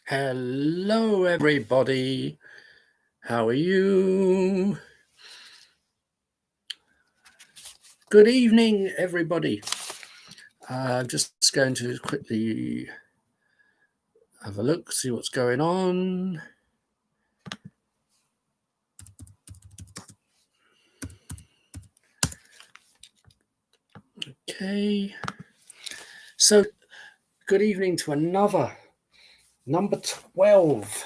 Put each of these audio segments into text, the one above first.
Hello, everybody. How are you? Good evening, everybody. I'm just going to quickly have a look, see what's going on. Okay. So, good evening to another number 12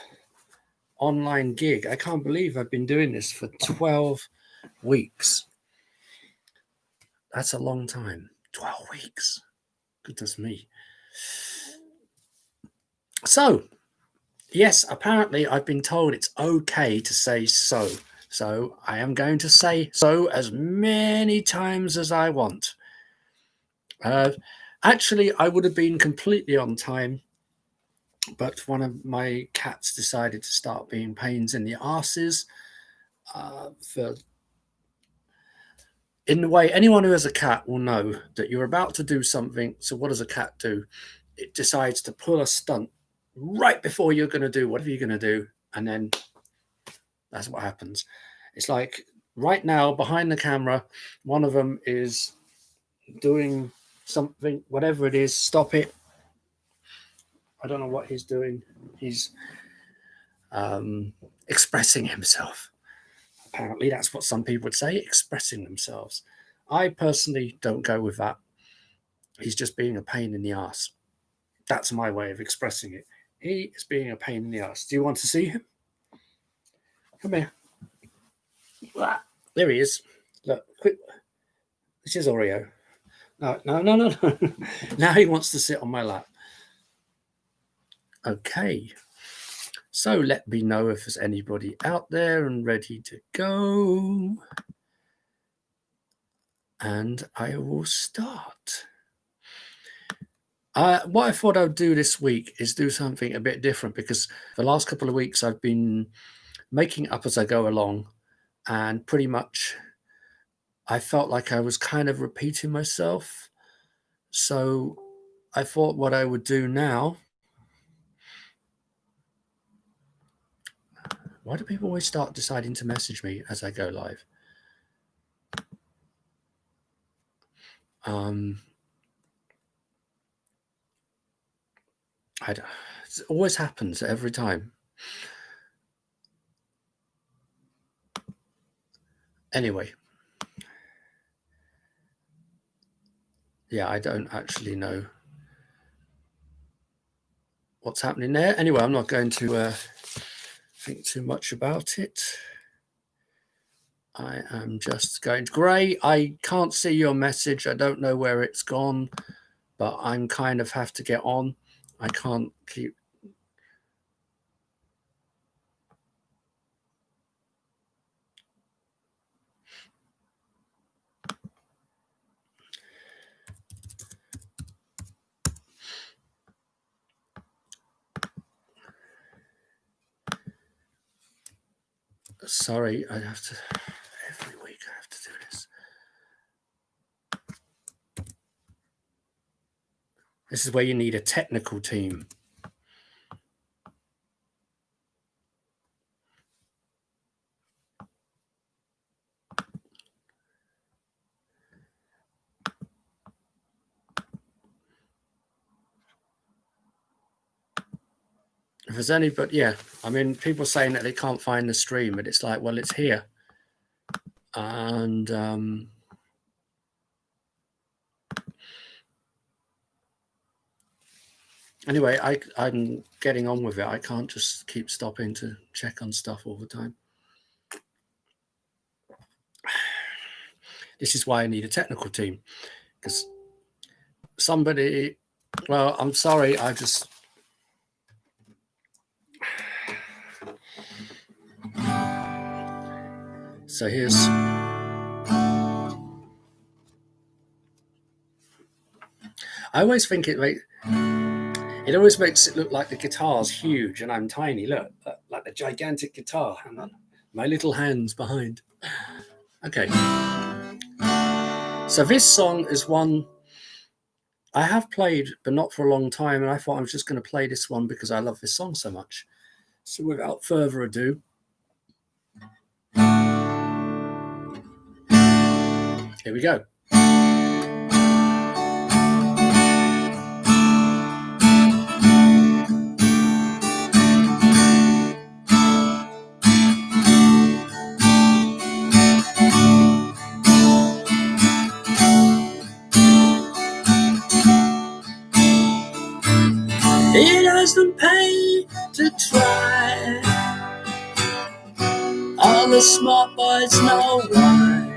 online gig. I can't believe I've been doing this for 12 weeks. That's a long time. 12 weeks. Goodness me. So, yes, apparently I've been told it's okay to say so. So I am going to say so as many times as I want. Actually, I would have been completely on time, but one of my cats decided to start being pains in the arses. In the way, anyone who has a cat will know that you're about to do something. So what does a cat do? It decides to pull a stunt right before you're going to do whatever you're going to do, and then that's what happens. It's like right now behind the camera, one of them is doing something, whatever it is. Stop it. I don't know what he's doing. He's expressing himself. Apparently, that's what some people would say, expressing themselves. I personally don't go with that. He's just being a pain in the ass. That's my way of expressing it. He is being a pain in the ass. Do you want to see him? Come here. There he is. Look, quick. This is Oreo. No. Now he wants to sit on my lap. Okay. So let me know if there's anybody out there and ready to go. And I will start. What I thought I would do this week is do something a bit different, because the last couple of weeks I've been making up as I go along, and pretty much I felt like I was kind of repeating myself. So I thought what I would do now. Why do people always start deciding to message me as I go live? It always happens every time. Anyway. Yeah, I don't actually know what's happening there. Anyway, I'm not going to think too much about it. I am just going to... Gray, I can't see your message. I don't know where it's gone, but I'm kind of have to get on. I can't keep... Sorry, I have to... Every week I have to do this. This is where you need a technical team. If there's any... But yeah, I mean, people saying that they can't find the stream, but it's like, well, it's here. And... Anyway, I'm getting on with it. I can't just keep stopping to check on stuff all the time. This is why I need a technical team, because somebody... Well, I'm sorry, I just... So here's... I always think it always makes it look like the guitar's huge and I'm tiny. Look, like the gigantic guitar. Hang on. My little hands behind. Okay. So this song is one I have played, but not for a long time, and I thought I was just going to play this one because I love this song so much. So without further ado, here we go. It doesn't pay to try. All the smart boys know why.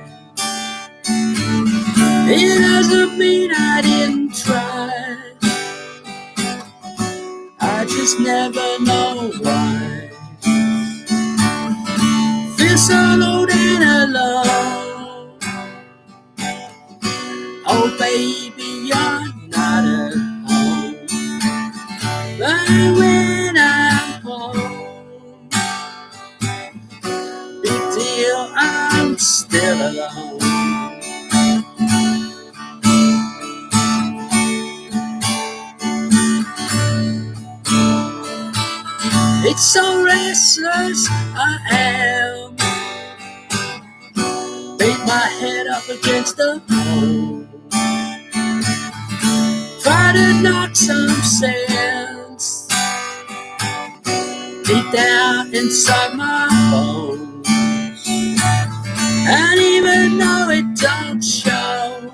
It doesn't mean I didn't try. I just never know why. Feel so alone and alone. Oh baby, you're not at home. But when I'm home, big deal, I'm still alone. It's so restless I am. Beat my head up against the pole. Try to knock some sense deep down inside my bones. And even though it don't show,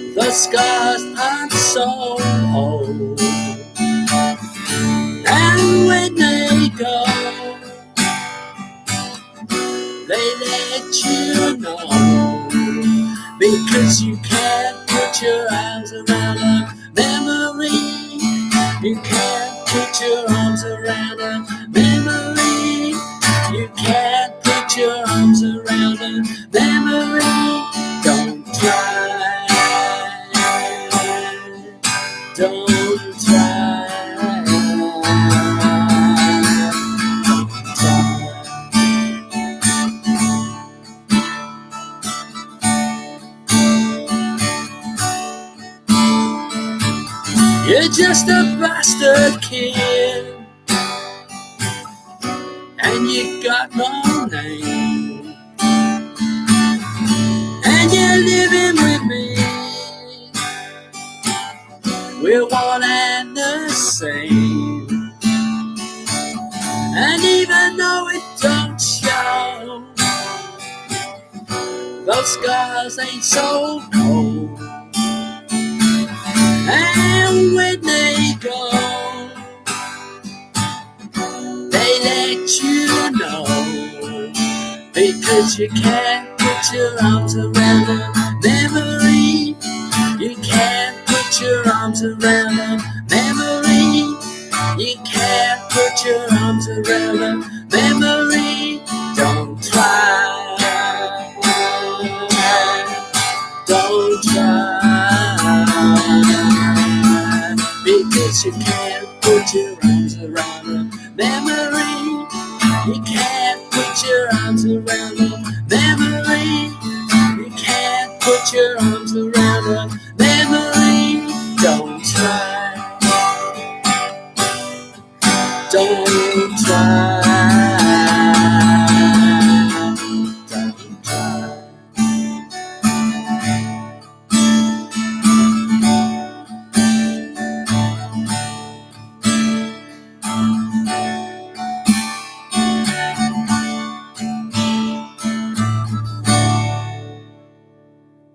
the scars aren't so old. And when they go, they let you know. Because you can't put your arms around a memory. You can't put your arms around a memory. You can't put your arms around a memory. Don't try. Don't try. You're just a bastard kid, and you got no name, and you're living with me. We're one and the same, and even though it don't show, those scars ain't so cold. And when they go, they let you know. Because you can't put your arms around a memory. You can't put your arms around a memory. You can't put your arms around a memory. Don't try. Don't try. Because you can't put your arms around a memory. You can't put your arms around a memory. You can't put your arms around a memory. Don't try. Don't try. Don't try.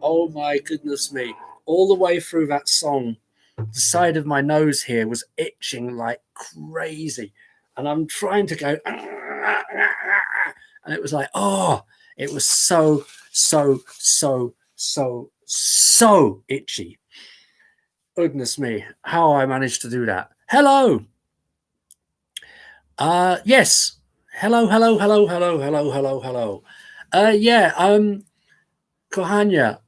Oh my goodness me. All the way through that song, the side of my nose here was itching like crazy. And I'm trying to go, and it was like, oh, it was so itchy. Goodness me, how I managed to do that. Hello. Yes. Hello. Kohanya,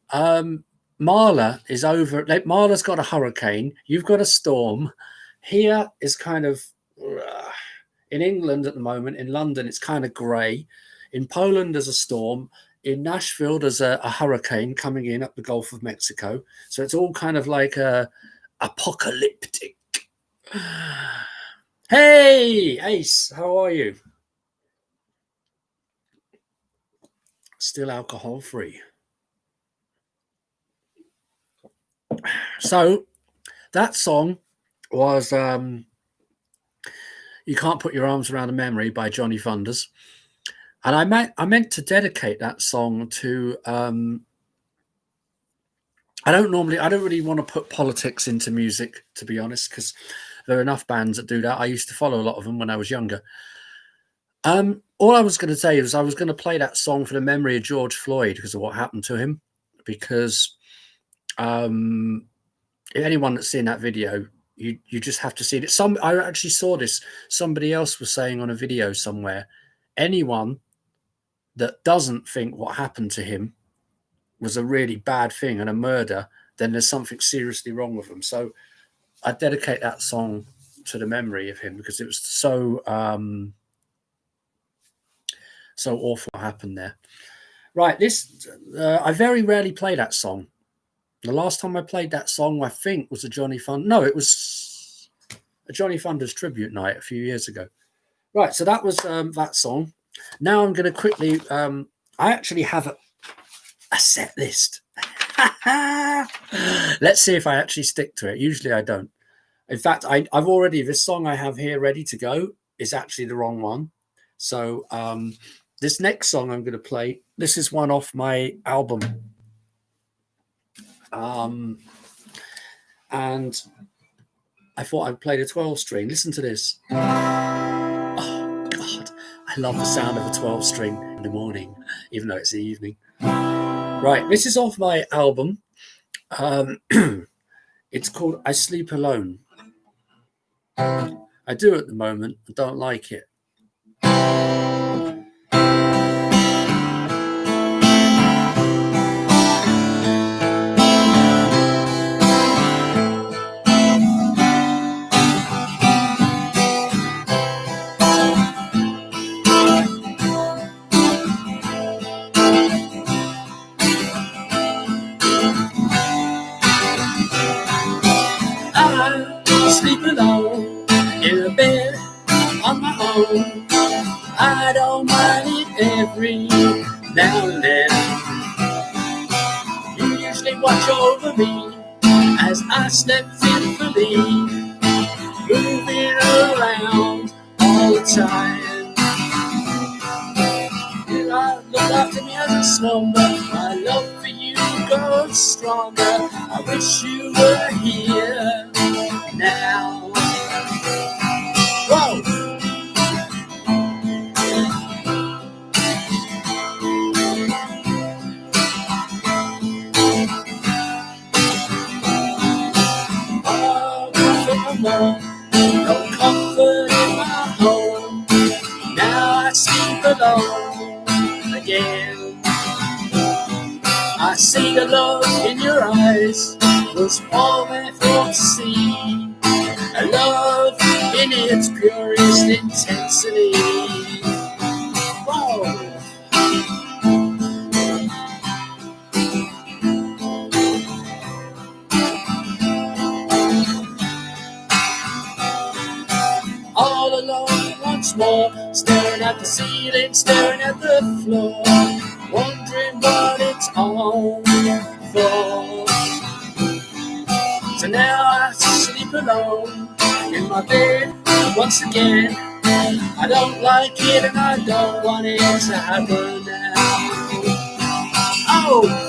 Marla is over. Like, Marla's got a hurricane. You've got a storm. Here is kind of in England at the moment. In London, it's kind of grey. In Poland, there's a storm. in Nashville, there's a hurricane coming in up the Gulf of Mexico. So it's all kind of like apocalyptic. Hey, Ace, how are you? Still alcohol free. So that song was You Can't Put Your Arms Around a Memory by Johnny Thunders. And I meant to dedicate that song to I don't really want to put politics into music, to be honest, because there are enough bands that do that. I used to follow a lot of them when I was younger. All I was going to say is I was going to play that song for the memory of George Floyd because of what happened to him. Because anyone that's seen that video, you just have to see it. I actually saw this. Somebody else was saying on a video somewhere, anyone that doesn't think what happened to him was a really bad thing and a murder, then there's something seriously wrong with them. So I dedicate that song to the memory of him because it was so awful what happened there. Right, I very rarely play that song. The last time I played that song, I think, was it was a Johnny Thunders tribute night a few years ago. Right, so that was that song. Now I'm going to quickly. I actually have a set list. Let's see if I actually stick to it. Usually I don't. In fact, this song I have here ready to go is actually the wrong one. So this next song I'm going to play, this is one off my album. And I thought I'd play the 12-string. Listen to this. Oh, God. I love the sound of a 12-string in the morning, even though it's the evening. Right, this is off my album. It's called I Sleep Alone. I do at the moment. I don't like it. Sleep alone in a bed on my own. I don't mind it every now and then. You usually watch over me as I step fitfully, moving around all the time. You look after me as I slumber. My love for you grows stronger. I wish you were here now. Whoa! No comfort in my home. Now I sleep alone again. I see the love in your eyes was all I thought to see. A love in its purest intensity. Whoa. All alone once more, staring at the ceiling, staring at the floor, wondering what it's all for. So now I sleep alone in my bed once again. I don't like it and I don't want it to happen now. Oh!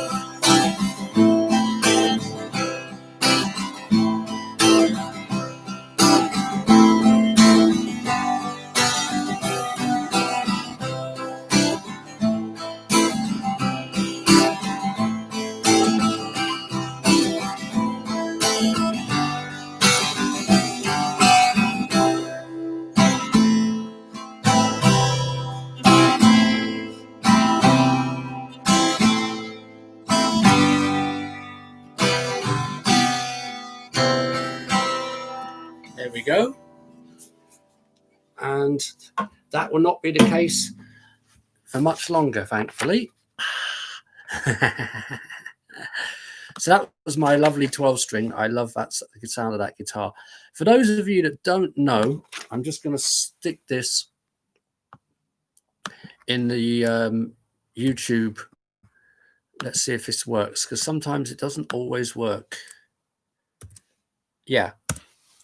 There we go. And that will not be the case for much longer, thankfully. So that was my lovely 12-string. I love that, the sound of that guitar. For those of you that don't know, I'm just going to stick this in the YouTube. Let's see if this works, because sometimes it doesn't always work. Yeah.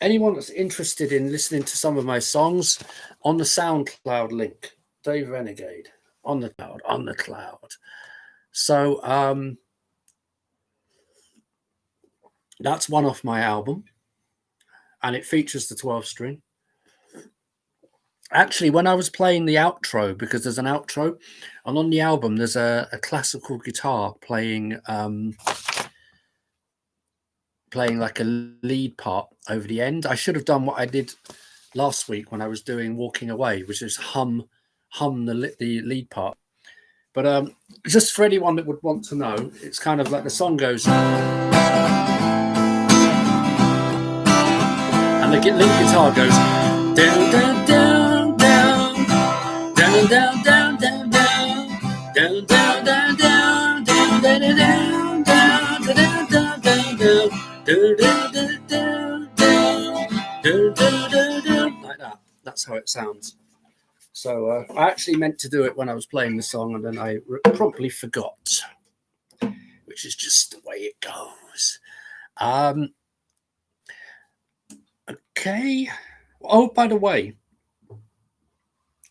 Anyone that's interested in listening to some of my songs, on the SoundCloud link, Dave Renegade, on the cloud. So that's one off my album, and it features the 12-string. Actually, when I was playing the outro, because there's an outro, and on the album there's a classical guitar playing like a lead part over the end. I should have done what I did last week when I was doing Walking Away, which is hum the lead part. But just for anyone that would want to know, it's kind of like the song goes, and the lead guitar goes down, down, down, down, down, down, down, down, down, down, down, down, down, down, down, down, down, down, down, like that. That's how it sounds. So I actually meant to do it when I was playing the song, and then I promptly forgot, which is just the way it goes. Okay. Oh, by the way,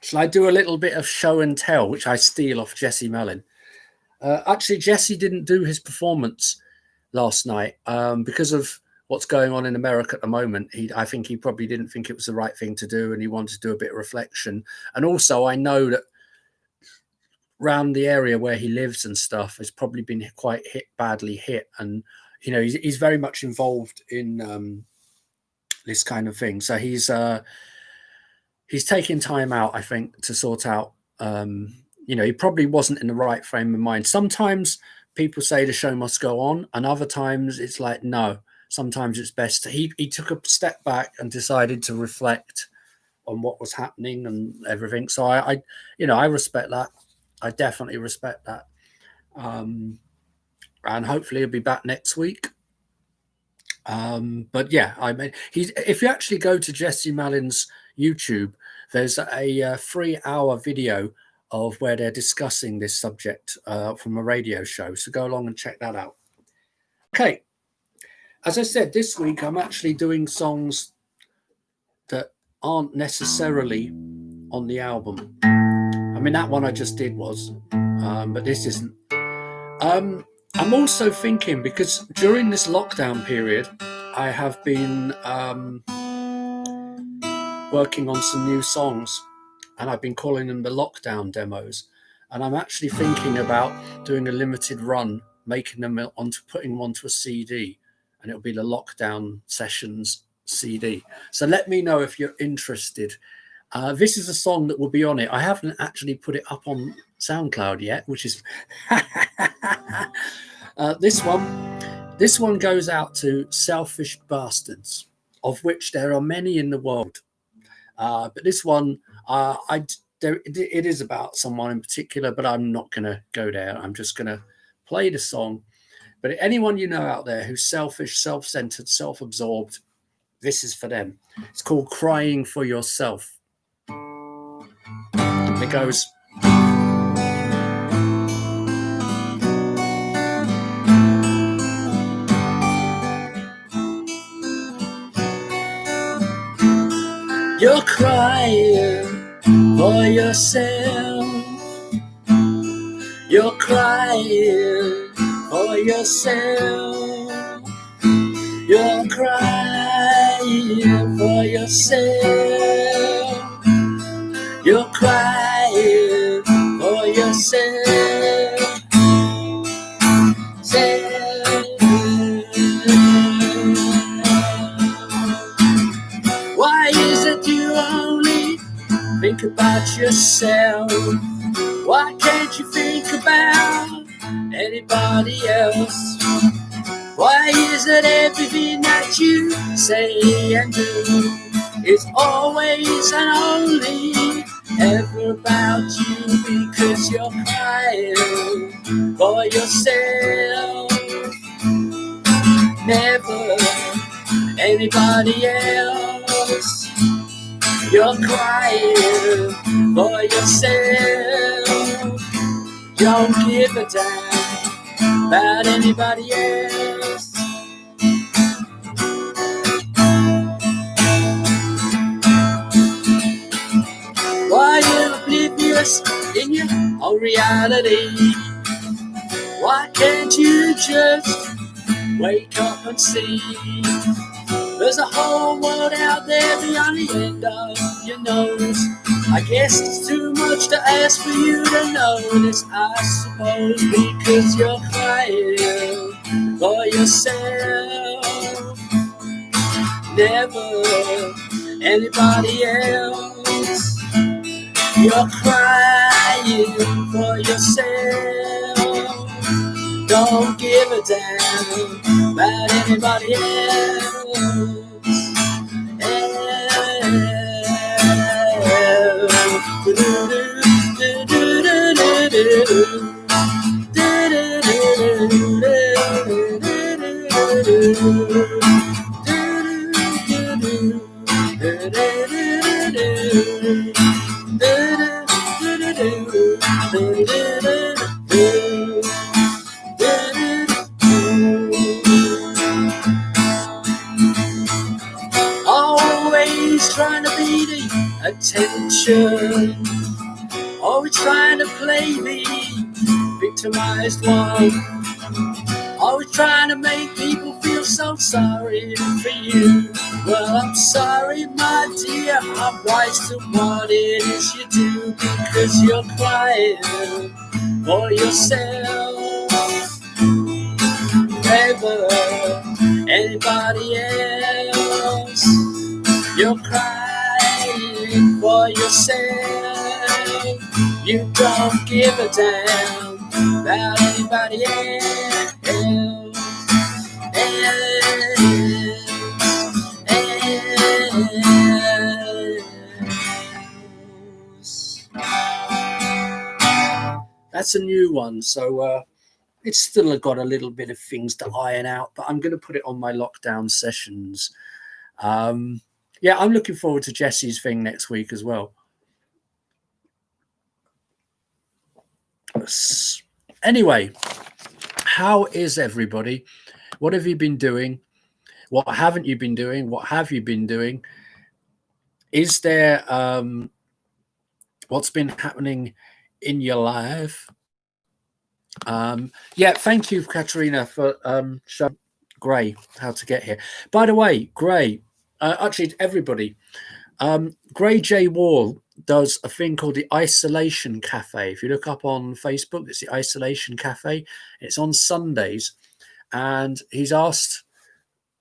shall I do a little bit of show and tell, which I steal off Jesse Mellin? Actually, Jesse didn't do his performance last night because of what's going on in America at the moment. I think he probably didn't think it was the right thing to do, and he wanted to do a bit of reflection. And also, I know that around the area where he lives and stuff has probably been quite badly hit, and you know he's very much involved in this kind of thing. So he's taking time out, I think, to sort out. He probably wasn't in the right frame of mind. Sometimes people say the show must go on, and other times it's like, no, sometimes it's best. He took a step back and decided to reflect on what was happening and everything. So I respect that. I definitely respect that. And hopefully he'll be back next week. But yeah, I mean, if you actually go to Jesse Mellin's YouTube, there's a 3-hour video of where they're discussing this subject from a radio show. So go along and check that out. Okay. As I said, this week I'm actually doing songs that aren't necessarily on the album. I mean, that one I just did was, but this isn't. I'm also thinking, because during this lockdown period, I have been working on some new songs, and I've been calling them the lockdown demos. And I'm actually thinking about doing a limited run, putting them onto a CD, and it'll be the Lockdown Sessions CD. So let me know if you're interested. This is a song that will be on it. I haven't actually put it up on SoundCloud yet, which is this one goes out to Selfish Bastards, of which there are many in the world. But this one, it is about someone in particular, but I'm not going to go there. I'm just going to play the song. But anyone you know out there who's selfish, self-centered, self-absorbed, this is for them. It's called Crying for Yourself. It goes... You're crying for yourself. You're crying for yourself. You're crying for yourself. You're crying for yourself. Why is it you only think about yourself? Why can't you think about anybody else? Why is it everything that you say and do is always and only ever about you? Because you're crying for yourself. Never anybody else. You're crying for yourself. Don't give a damn about anybody else. Why you oblivious in your own reality? Why can't you just wake up and see? There's a whole world out there beyond the end of your nose. I guess it's too much to ask for you to notice, I suppose, because you're crying for yourself. Never anybody else. You're crying for yourself. Don't give a damn about anybody else. Always trying to be the attention, always trying to play the victimized one, always trying to make people feel so sorry for you. Well, I'm sorry, my dear, I'm wise to what it is you do, because you're crying for yourself. Never anybody else. You're crying for yourself. You don't give a damn about anybody else. That's a new one, so it's still got a little bit of things to iron out, but I'm going to put it on my lockdown sessions. Yeah, I'm looking forward to Jesse's thing next week as well. Anyway, how is everybody? What have you been doing? What haven't you been doing? What have you been doing? Is there what's been happening in your life? Yeah, thank you, Katerina, for showing Gray how to get here. By the way, Gray, actually, everybody, Gray J. Wall does a thing called the Isolation Cafe. If you look up on Facebook, it's the Isolation Cafe. It's on Sundays, and he's asked,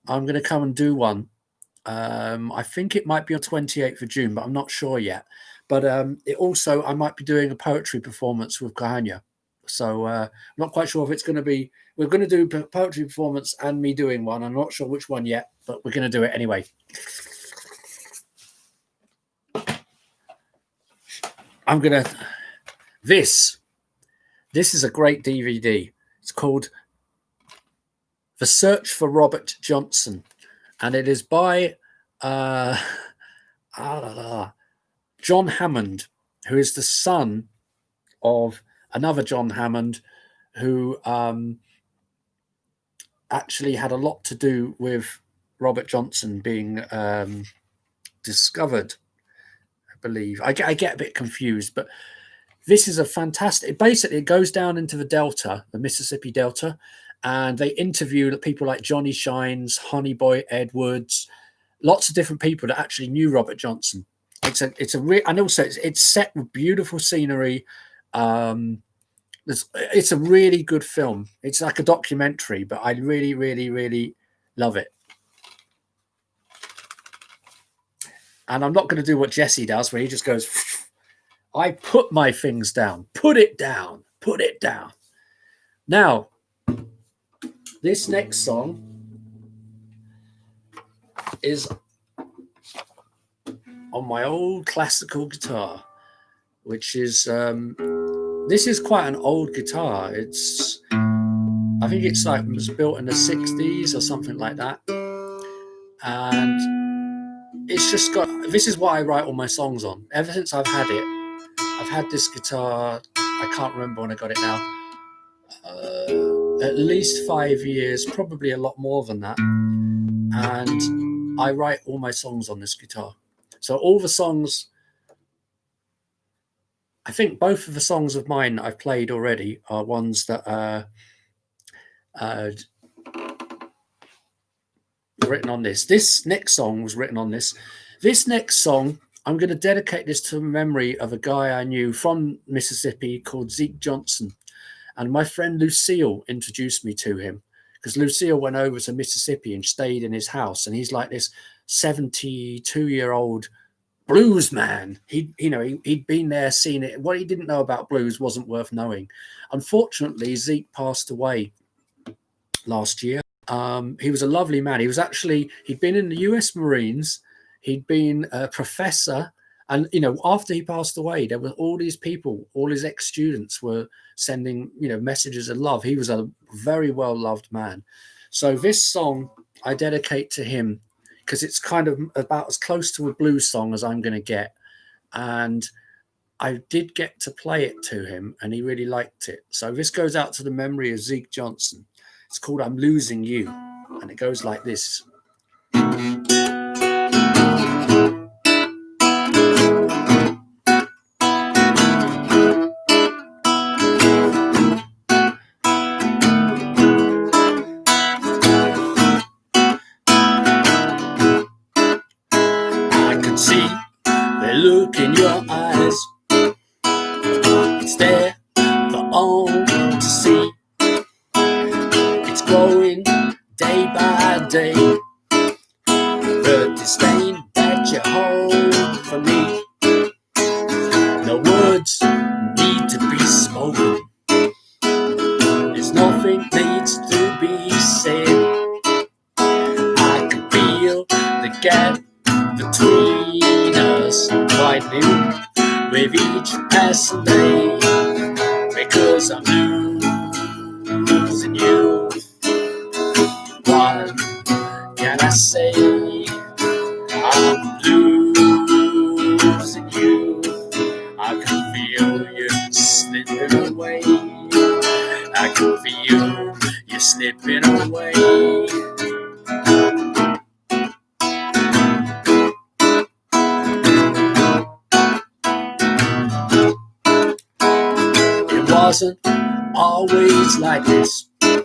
I'm going to come and do one. I think it might be on 28th of June, but I'm not sure yet. But it also, I might be doing a poetry performance with Cryin. So I'm not quite sure if it's going to be, we're going to do poetry performance and me doing one. I'm not sure which one yet, but we're going to do it anyway. I'm going to, this is a great DVD. It's called The Search for Robert Johnson. And it is by John Hammond, who is the son of another John Hammond, who actually had a lot to do with Robert Johnson being discovered, I believe. I get a bit confused, but this is a fantastic, basically it goes down into the Delta, the Mississippi Delta, and they interview people like Johnny Shines, Honey Boy Edwards, lots of different people that actually knew Robert Johnson. And also it's set with beautiful scenery. It's a really good film. It's like a documentary, but I really, really, really love it. And I'm not going to do what Jesse does, where he just goes, I put my things down, put it down, put it down. Now, this next song is on my old classical guitar, which is This is quite an old guitar. I think it's like, it was built in the 60s or something like that. And it's just got, this is what I write all my songs on. Ever since I've had it, I've had this guitar, I can't remember when I got it now, at least 5 years, probably a lot more than that. And I write all my songs on this guitar. So all the songs, I think both of the songs of mine that I've played already are ones that are written on this. This next song was written on this. This next song, I'm going to dedicate this to the memory of a guy I knew from Mississippi called Zeke Johnson. And my friend Lucille introduced me to him, because Lucille went over to Mississippi and stayed in his house. And he's like this 72-year-old blues man. He'd been there, seen it. What he didn't know about blues wasn't worth knowing. Unfortunately, Zeke passed away last year. He was a lovely man. He'd been in the US Marines. He'd been a professor. And, after he passed away, there were all these people, all his ex-students were sending, messages of love. He was a very well-loved man. So this song I dedicate to him, because it's kind of about as close to a blues song as I'm going to get. And I did get to play it to him, and he really liked it. So this goes out to the memory of Zeke Johnson. It's called I'm Losing You, and it goes like this. I can see the look in your eyes. It's there for all to see. It's growing day by day. The disdain that you hold for me. No words need to be spoken. There's nothing needs to be said. I can feel the gap between us widening with each passing day, because I'm losing you. What can I say? I'm losing you. I can feel you slipping away. I can feel you slipping away. It wasn't always like this. In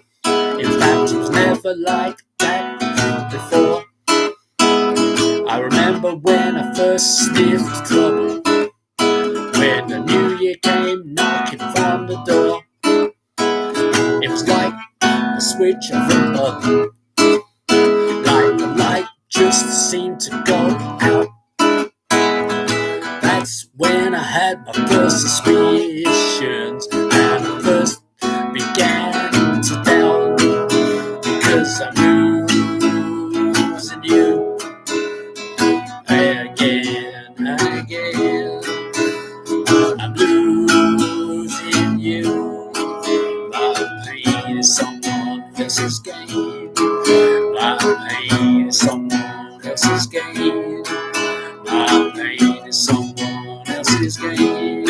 fact, it was never like that before. I remember when I first sniffed trouble, when the new year came knocking from the door. It was like a switch of a button, like the light just seemed to go out. That's when I had my first suspicions, and I first began to doubt, because I'm losing you again and again. I'm losing you. My pain is someone else's gain. My pain is someone else's gain. My pain is someone else's gain.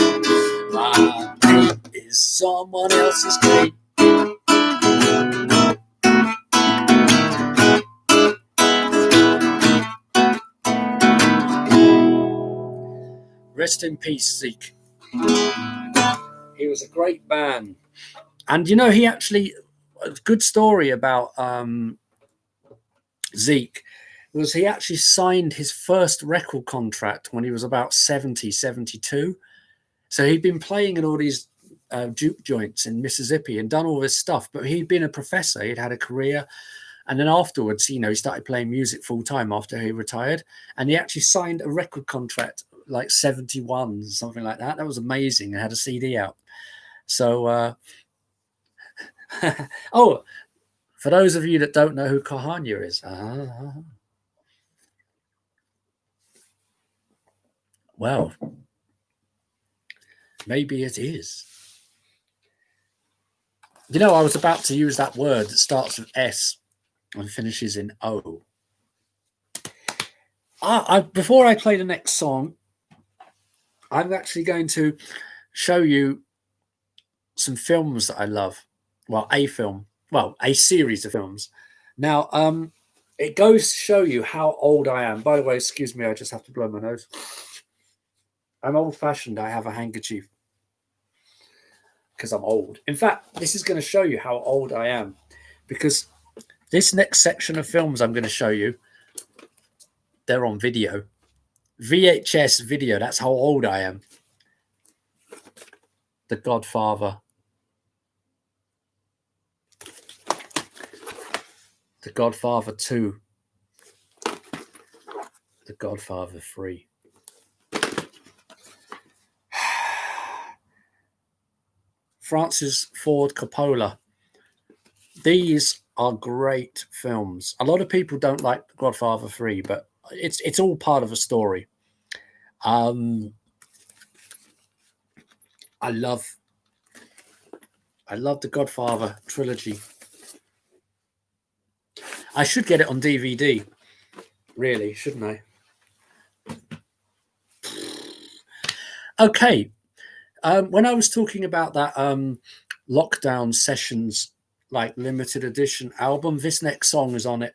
My pain is someone else's gain. Rest in peace, Zeke. He was a great man. And he actually, a good story about Zeke was he actually signed his first record contract when he was about 70, 72. So he'd been playing in all these juke joints in Mississippi and done all this stuff, but he'd been a professor, he'd had a career. And then afterwards, he started playing music full time after he retired. And he actually signed a record contract like 71, something like that. That was amazing. I had a CD out. So, oh, for those of you that don't know who Kahanya is, well, maybe it is. You know, I was about to use that word that starts with S and finishes in O. Before I play the next song, I'm actually going to show you some films that I love. Well, a series of films. Now, it goes to show you how old I am. By the way, excuse me, I just have to blow my nose. I'm old-fashioned. I have a handkerchief because I'm old. In fact, this is going to show you how old I am, because this next section of films I'm going to show you, they're on video. VHS video. That's how old I am. The Godfather. The Godfather 2. The Godfather 3. Francis Ford Coppola. These are great films. A lot of people don't like The Godfather 3, but it's all part of a story. I love the Godfather trilogy. I should get it on DVD, really, shouldn't I? Okay. When I was talking about that lockdown sessions, like limited edition album, this next song is on it.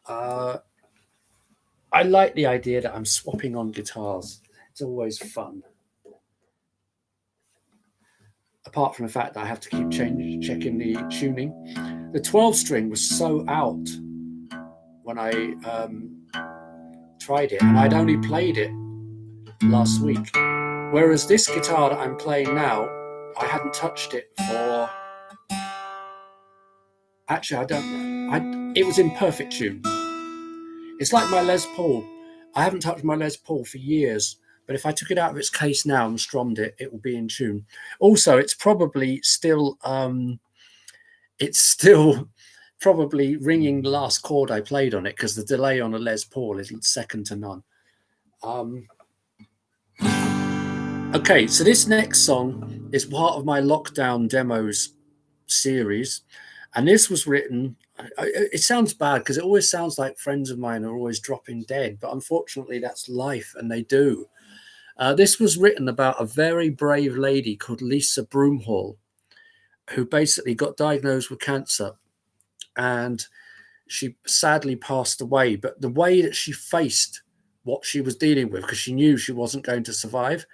I like the idea that I'm swapping on guitars. It's always fun. Apart from the fact that I have to keep checking the tuning. The 12 string was so out when I tried it, and I'd only played it last week. Whereas this guitar that I'm playing now, I hadn't touched it for... Actually, I don't know. It was in perfect tune. It's like my Les Paul. I haven't touched my Les Paul for years, but if I took it out of its case now and strummed it, it will be in tune. Also, it's probably still... probably ringing the last chord I played on it, because the delay on a Les Paul is second to none. Okay, so this next song is part of my lockdown demos series, and this was written... It sounds bad because it always sounds like friends of mine are always dropping dead, but unfortunately that's life, and they do. This was written about a very brave lady called Lisa Broomhall, who basically got diagnosed with cancer, and she sadly passed away. But the way that she faced what she was dealing with, because she knew she wasn't going to survive,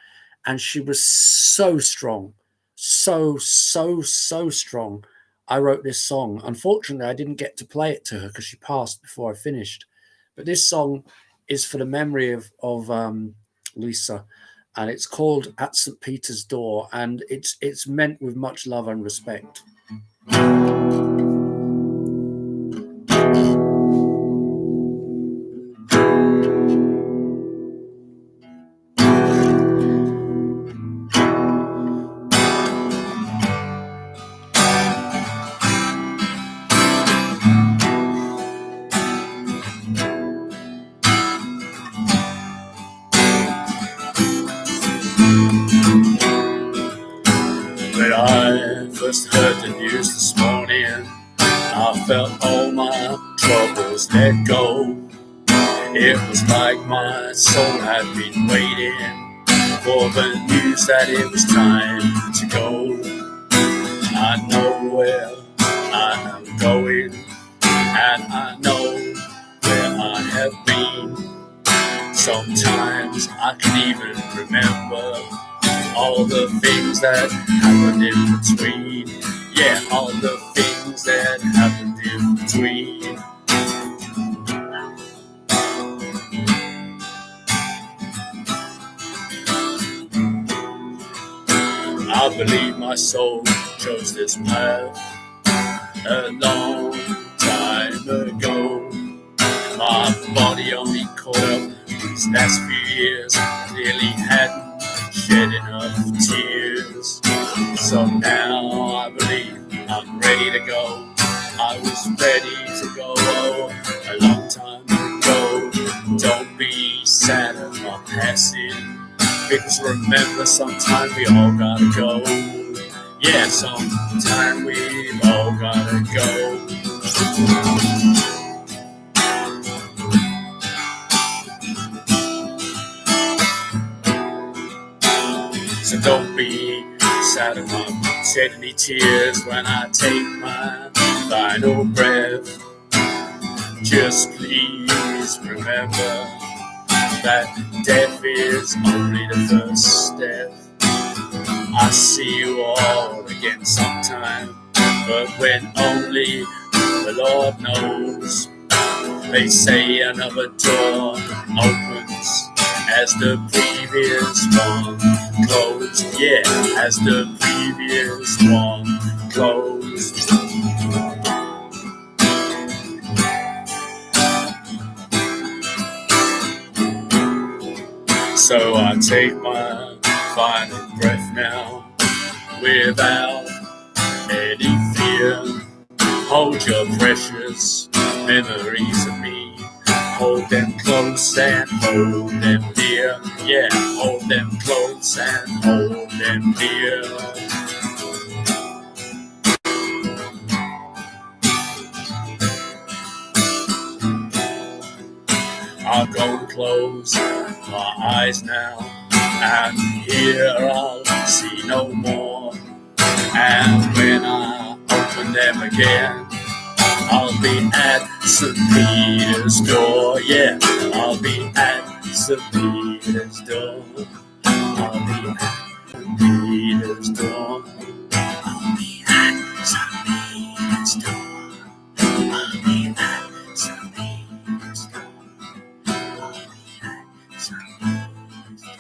and she was so strong, so strong. I wrote this song. Unfortunately, I didn't get to play it to her because she passed before I finished. But this song is for the memory of Lisa, and it's called At St. Peter's Door, and it's meant with much love and respect. When I first heard the news this morning, I felt all my troubles let go. It was like my soul had been waiting for the news that it was time to go. I know where I am going, and I know where I have been. Sometimes I can even remember all the things that happened in between. Yeah, all the things that happened in between. I believe my soul chose this path a long time ago. My body only caught up these last few years. Clearly hadn't shed enough tears. So now I believe I'm ready to go. I was ready to go a long time ago. Don't be sad at my passing, because remember, sometime we all gotta go. Yeah, sometime we've all gotta go. So don't be sad or shed any tears when I take my final breath. Just please remember that death is only the first step. I see you all again sometime, but when only the Lord knows. They say another door opens as the previous one closed. Yeah, as the previous one closed. So I take my final breath now without any fear. Hold your precious memories of me. Hold them close and hold them dear. Yeah, hold them close and hold them dear. I'll go and close my eyes now, and here I'll see no more. And when I open them again, I'll be at St. Peter's door. Yeah, I'll be at St. Peter's door. I'll be at St. Peter's door. I'll be at St. Peter's door. I'll be at St. Peter's door. I'll be at St. Peter's door.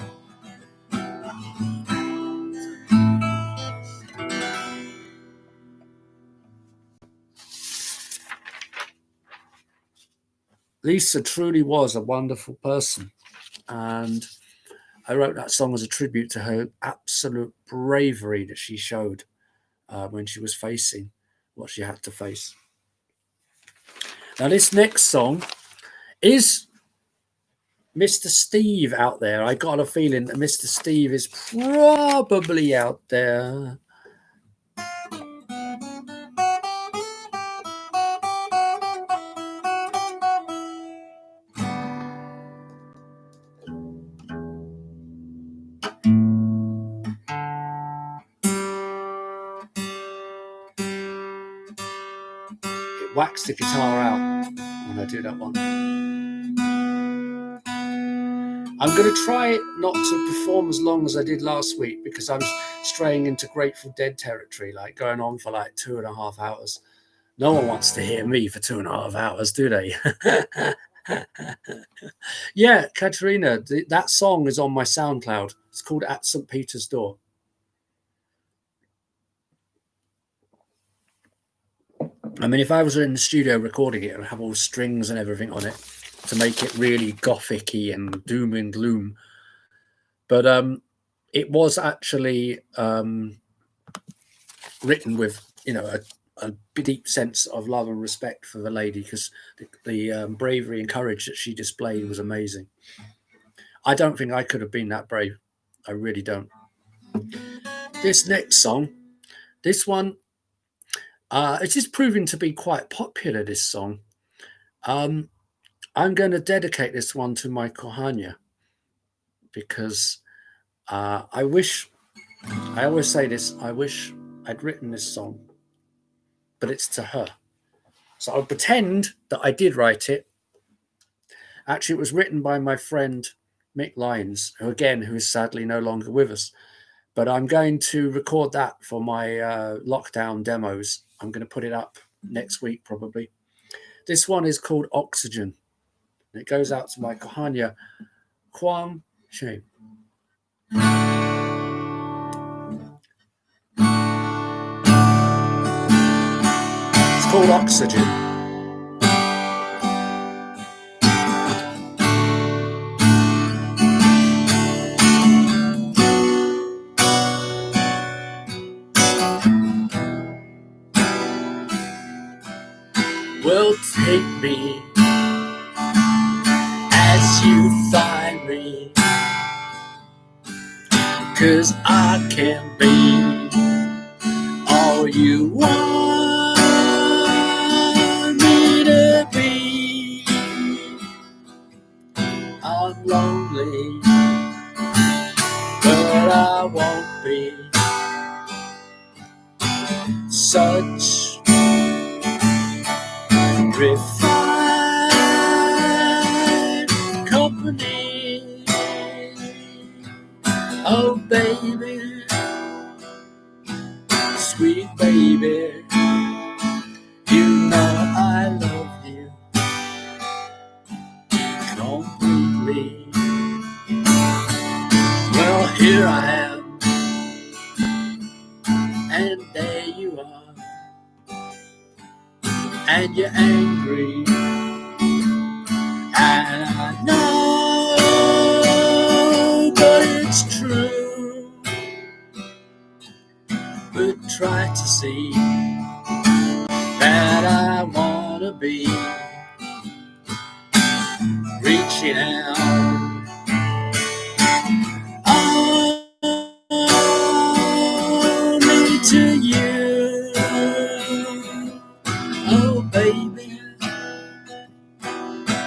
Lisa truly was a wonderful person, and I wrote that song as a tribute to her absolute bravery that she showed when she was facing what she had to face. Now, this next song is Mr. Steve out there. I got a feeling that Mr. Steve is probably out there. Wax the guitar out when I do that one. I'm going to try not to perform as long as I did last week because I'm straying into Grateful Dead territory, like going on for like 2.5 hours. No one wants to hear me for 2.5 hours, do they? Yeah, Katerina, that song is on my SoundCloud. It's called At St. Peter's Door. I mean, if I was in the studio recording it, I'd have all strings and everything on it to make it really gothic-y and doom and gloom. But it was actually written with, you know, a deep sense of love and respect for the lady, because the bravery and courage that she displayed was amazing. I don't think I could have been that brave. I really don't. This next song, this one, it is proving to be quite popular, this song. I'm going to dedicate this one to my Kohania, because I always say this, I wish I'd written this song, but it's to her. So I'll pretend that I did write it. Actually, it was written by my friend Mick Lynes, who is sadly no longer with us. But I'm going to record that for my lockdown demos. I'm going to put it up next week, probably. This one is called Oxygen. And it goes out to my Kohania, Kwam Shame. It's called Oxygen. Well, take me as you find me, 'cause I can't be you want me to be. I'm lonely, but I won't be such refined company. Oh baby, sweet baby, you know I love you completely. Well, here I am, and there you are, and you're angry, and I know, but it's true. But try to see that I wanna be reaching out only to you. Oh baby,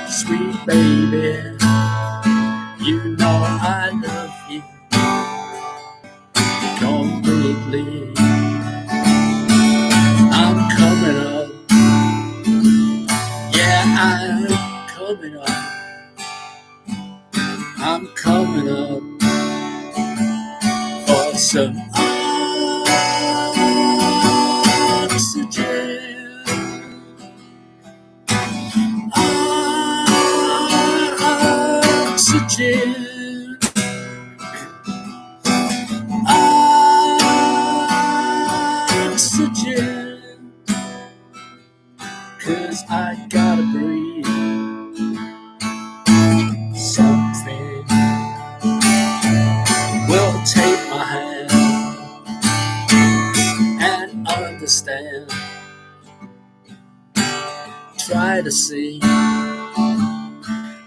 sweet baby, you know I love you completely. I'm coming up, yeah, I'm coming up. I'm coming up for some oxygen. Oxygen. Oxygen. 'Cause I gotta breathe something. Will take my hand and understand. Try to see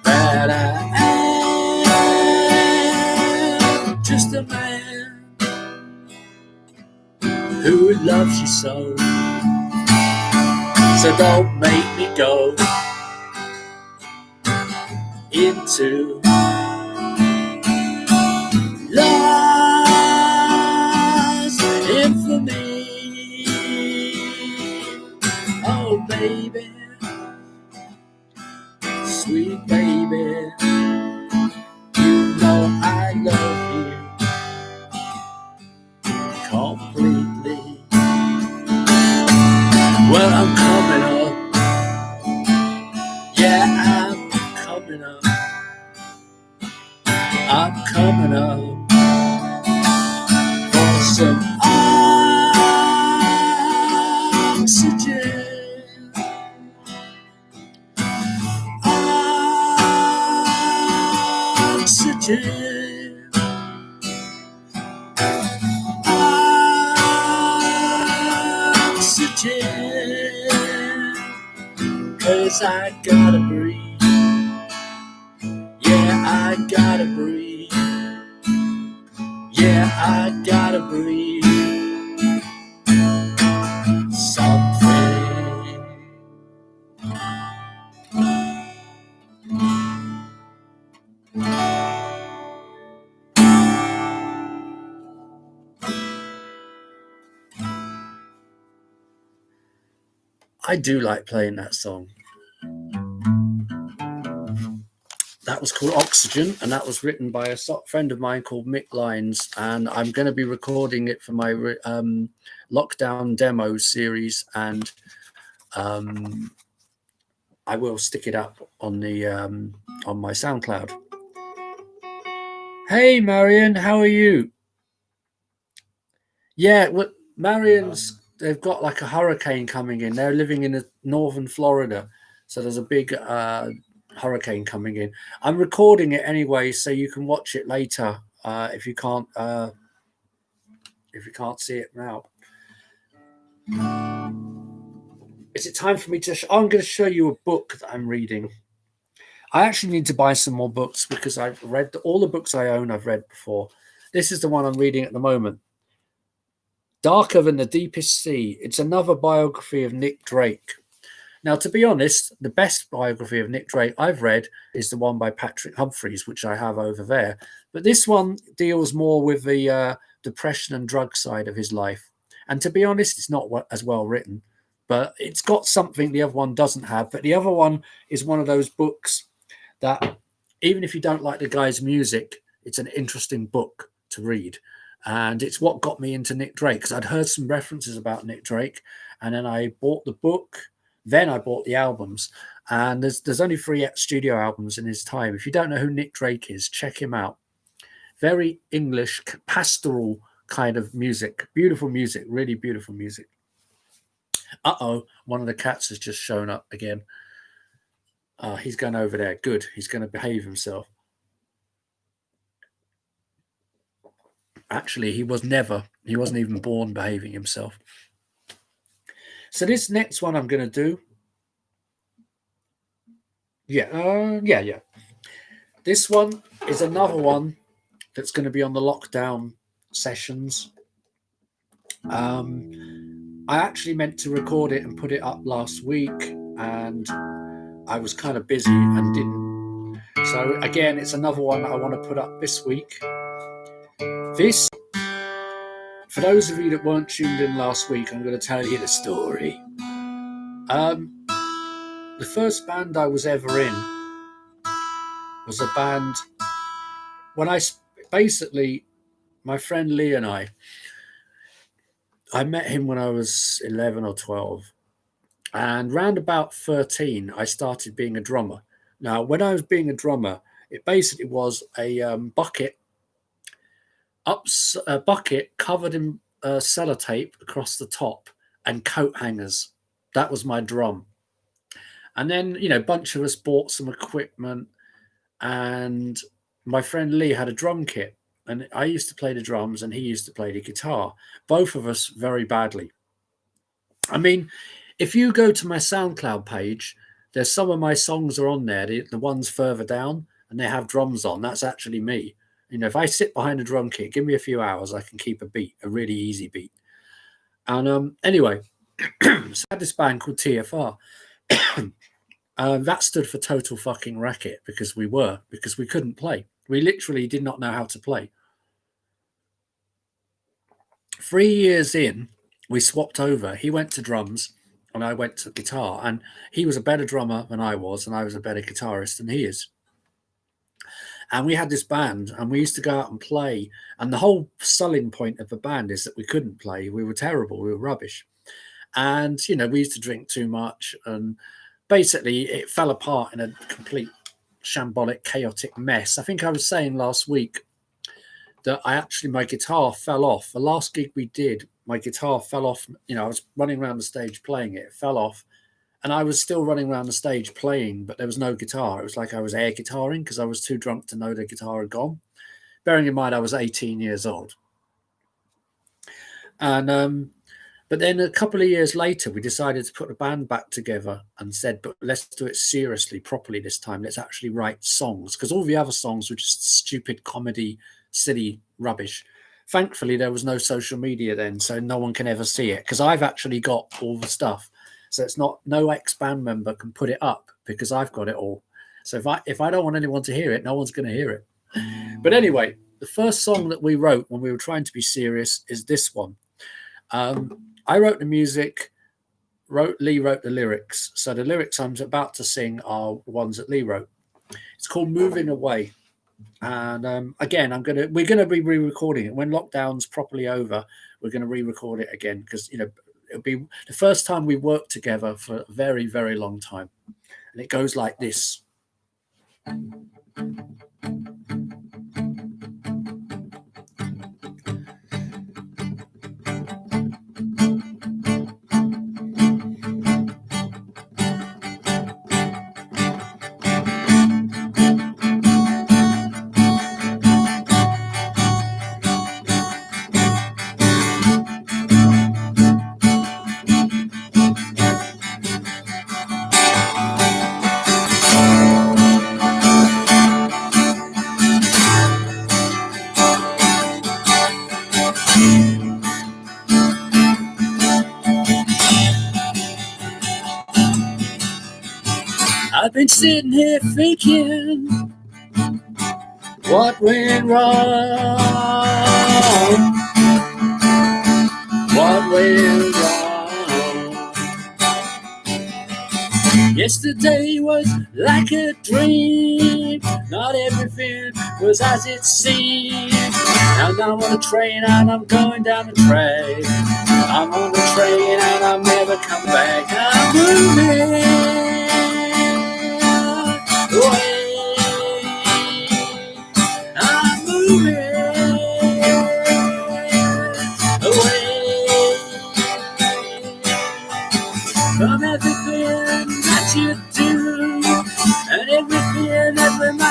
that I am just a man who loves you so. So don't make me go into lost infamy. Oh baby, sweet baby, you know I love you completely. Well, I'm coming up, yeah, I'm coming up. I'm coming up for some oxygen. Oxygen. Oxygen. 'Cause I gotta breathe. Yeah, I gotta breathe. Yeah, I gotta breathe something. I do like playing that song. That was called Oxygen, and that was written by a friend of mine called Mick Lynes, and I'm going to be recording it for my lockdown demo series, and I will stick it up on the on my SoundCloud. Hey Marianne, how are you? Yeah, well, Marianne's, they've got like a hurricane coming in. They're living in northern Florida, so there's a big hurricane coming in. I'm recording it anyway, so you can watch it later if you can't see it now. Is it time for me to I'm going to show you a book that I'm reading. I actually need to buy some more books because I've read all the books I own. I've read before. This is the one I'm reading at the moment. Darker Than the Deepest Sea. It's another biography of Nick Drake. Now, to be honest, the best biography of Nick Drake I've read is the one by Patrick Humphreys, which I have over there. But this one deals more with the depression and drug side of his life. And to be honest, it's not as well written, but it's got something the other one doesn't have. But the other one is one of those books that, even if you don't like the guy's music, it's an interesting book to read. And it's what got me into Nick Drake, because I'd heard some references about Nick Drake, and then I bought the book. Then I bought the albums, and there's only 3 studio albums in his time. If you don't know who Nick Drake is, check him out. Very English, pastoral kind of music. Beautiful music, really beautiful music. Uh-oh, one of the cats has just shown up again. He's going over there. Good, he's going to behave himself. Actually, he wasn't even born behaving himself. So this next one I'm going to do. Yeah. This one is another one that's going to be on the lockdown sessions. I actually meant to record it and put it up last week, and I was kind of busy and didn't. So again, it's another one that I want to put up this week. This, for those of you that weren't tuned in last week, I'm going to tell you the story. The first band I was ever in was a band when my friend Lee and I met him when I was 11 or 12. And round about 13, I started being a drummer. Now, when I was being a drummer, it basically was a bucket covered in sellotape across the top and coat hangers. That was my drum. And then, a bunch of us bought some equipment, and my friend Lee had a drum kit, and I used to play the drums and he used to play the guitar. Both of us very badly. I mean, if you go to my SoundCloud page, there's some of my songs are on there, the ones further down, and they have drums on. That's actually me. If I sit behind a drum kit, give me a few hours, I can keep a beat, a really easy beat. And anyway, so I had this band called TFR. That stood for Total Fucking Racket, because we couldn't play. We literally did not know how to play. 3 years in, we swapped over. He went to drums and I went to guitar, and he was a better drummer than I was, and I was a better guitarist than he is. And we had this band, and we used to go out and play. And the whole selling point of the band is that we couldn't play. We were terrible. We were rubbish. And, we used to drink too much. And basically, it fell apart in a complete shambolic, chaotic mess. I think I was saying last week that my guitar fell off. The last gig we did, my guitar fell off. I was running around the stage playing it. It fell off. And I was still running around the stage playing, but there was no guitar. It was like I was air guitaring because I was too drunk to know the guitar had gone. Bearing in mind, I was 18 years old. And but then a couple of years later, we decided to put the band back together and said, but let's do it seriously, properly this time. Let's actually write songs, because all the other songs were just stupid comedy, silly rubbish. Thankfully, there was no social media then, so no one can ever see it, because I've actually got all the stuff. So it's no ex-band member can put it up, because I've got it all. So if I don't want anyone to hear it, no one's going to hear it. But anyway, the first song that we wrote when we were trying to be serious is this one. I wrote the music, Lee wrote the lyrics. So the lyrics I'm about to sing are ones that Lee wrote. It's called Movin Away. And again, we're gonna be re-recording it when lockdown's properly over. We're gonna re-record it again, because it'll be the first time we worked together for a very, very long time. And it goes like this. been sitting here thinking, what went wrong? What went wrong? Yesterday was like a dream. Not everything was as it seemed. Now I'm on a train and I'm going down the track. I'm on the train and I'll never come back. I'm moving away. I'm moving away from everything that you do and everything that reminds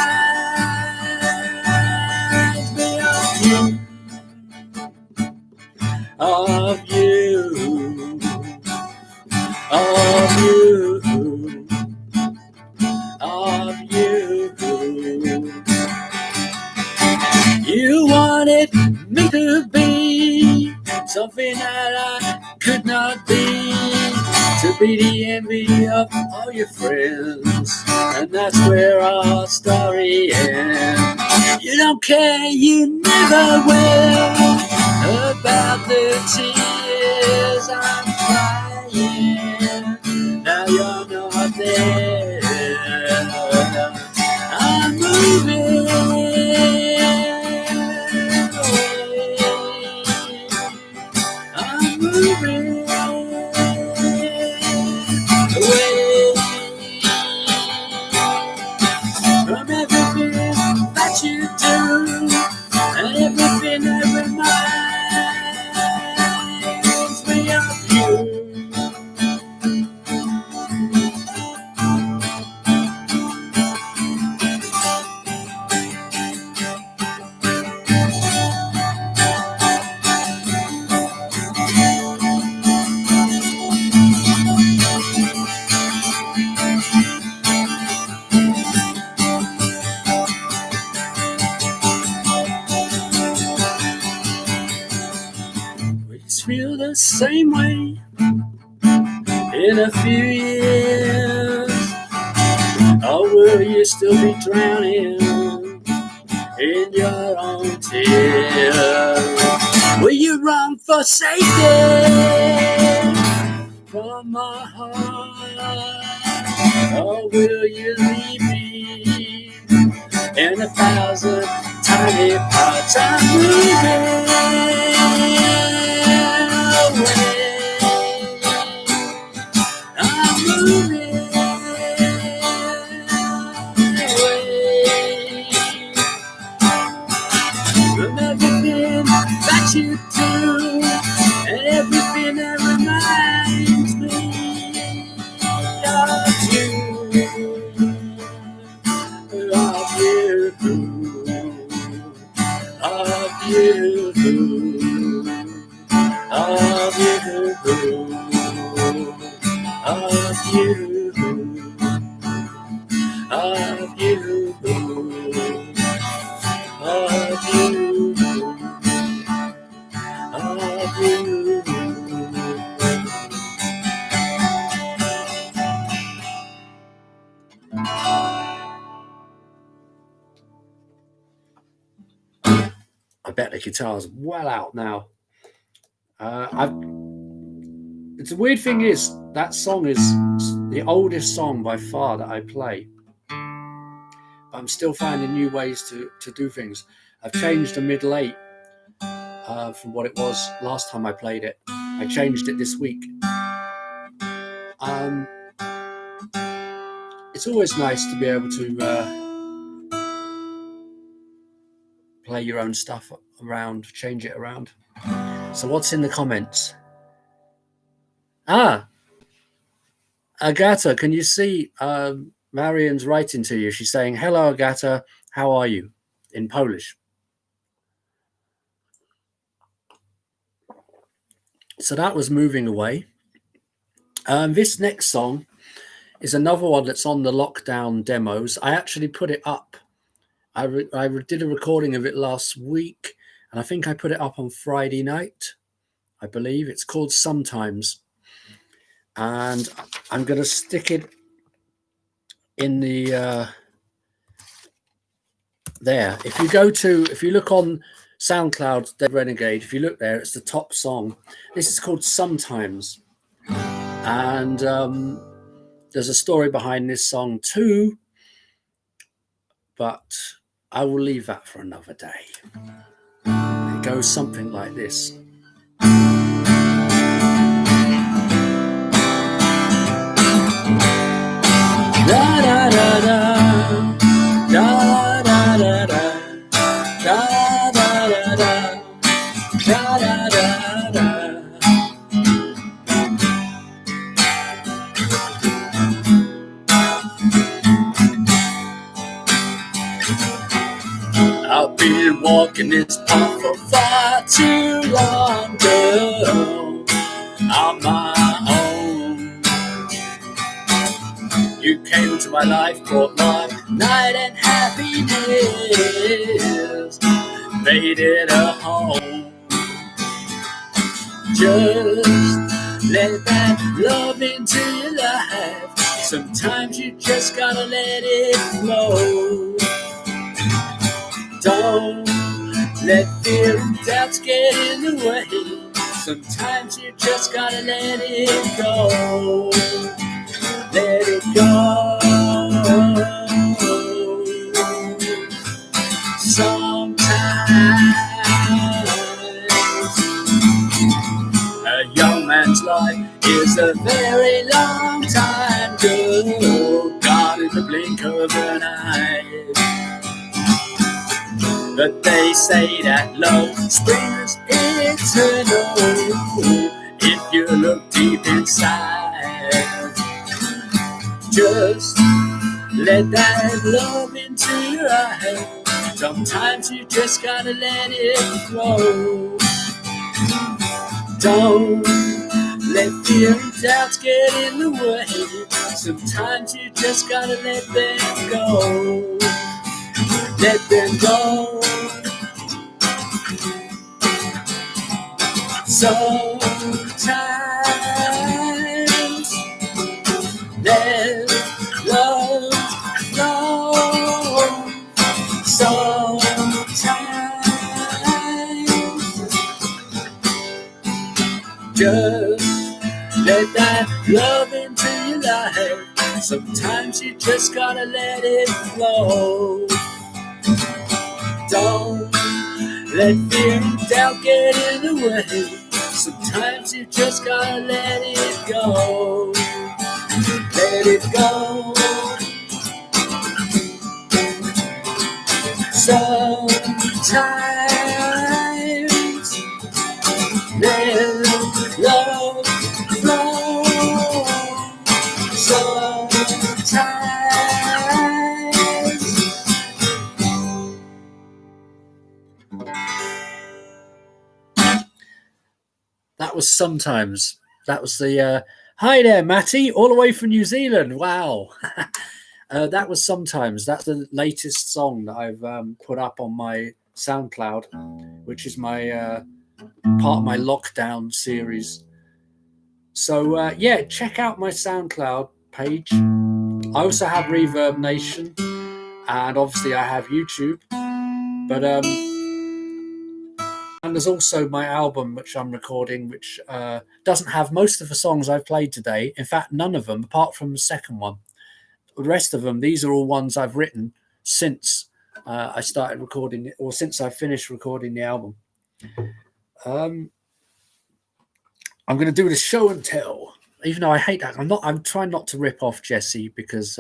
me of you. Of you, of you, of you. You wanted me to be something that I could not be, to be the envy of all your friends, and that's where our story ends. You don't care, you never will, about the tears I'm crying. Now you're not there. I'm moving away. I'm moving away from everything that you do and everything that reminds me of you. Feel the same way in a few years, or will you still be drowning in your own tears? Will you run for safety from my heart, or will you leave me in 1,000 tiny parts? I'm moving away. I'm moving away from everything that you do and everything that reminds me of you, of you, of you. Of you, of you, of you, of you, of you. I bet the guitar's well out now. The weird thing is that song is the oldest song by far that I play. But I'm still finding new ways to do things. I've changed the middle eight from what it was last time I played it. I changed it this week. It's always nice to be able to play your own stuff around, change it around. So what's in the comments? Agata, can you see Marianne's writing to you? She's saying, hello, Agata, how are you? In Polish. So that was Moving Away. This next song is another one that's on the lockdown demos. I actually put it up. I did a recording of it last week, and I think I put it up on Friday night, I believe. It's called Sometimes. And I'm going to stick it in the there. If you look on SoundCloud, Dead Renegade, if you look there, it's the top song. This is called Sometimes. And there's a story behind this song too, but I will leave that for another day. It goes something like this. Da da da da, da da da da, da da da da, da da da da. I've been walking this path for far too long, girl, on my own. You came into my life, brought love, night and happiness, made it a home. Just let that love into your life. Sometimes you just gotta let it flow. Don't let fear and doubts get in the way. Sometimes you just gotta let it go. Let it go. Sometimes a young man's life is a very long time, girl, gone in the blink of an eye. But they say that love springs eternal if you look deep inside. Just let that love into your eyes. Sometimes you just gotta let it flow. Don't let fear and doubts get in the way. Sometimes you just gotta let them go. Let them go. Sometimes let love flow. Sometimes just let that love into your life. Sometimes you just gotta let it flow. Don't let fear and doubt get in the way. Sometimes you just gotta let it go. Let it go. Sometimes let love flow. Sometimes. That was Sometimes. That was the hi there, Matty, all the way from New Zealand. Wow. That was Sometimes. That's the latest song that I've put up on my SoundCloud, which is my part of my lockdown series. So yeah, check out my SoundCloud page. I also have Reverb Nation, and obviously I have YouTube. But and there's also my album, which I'm recording, which doesn't have most of the songs I've played today. In fact, none of them, apart from the second one. The rest of them, these are all ones I've written since I started recording it, or since I finished recording the album. I'm going to do the show and tell, even though I hate that. I'm trying not to rip off Jesse because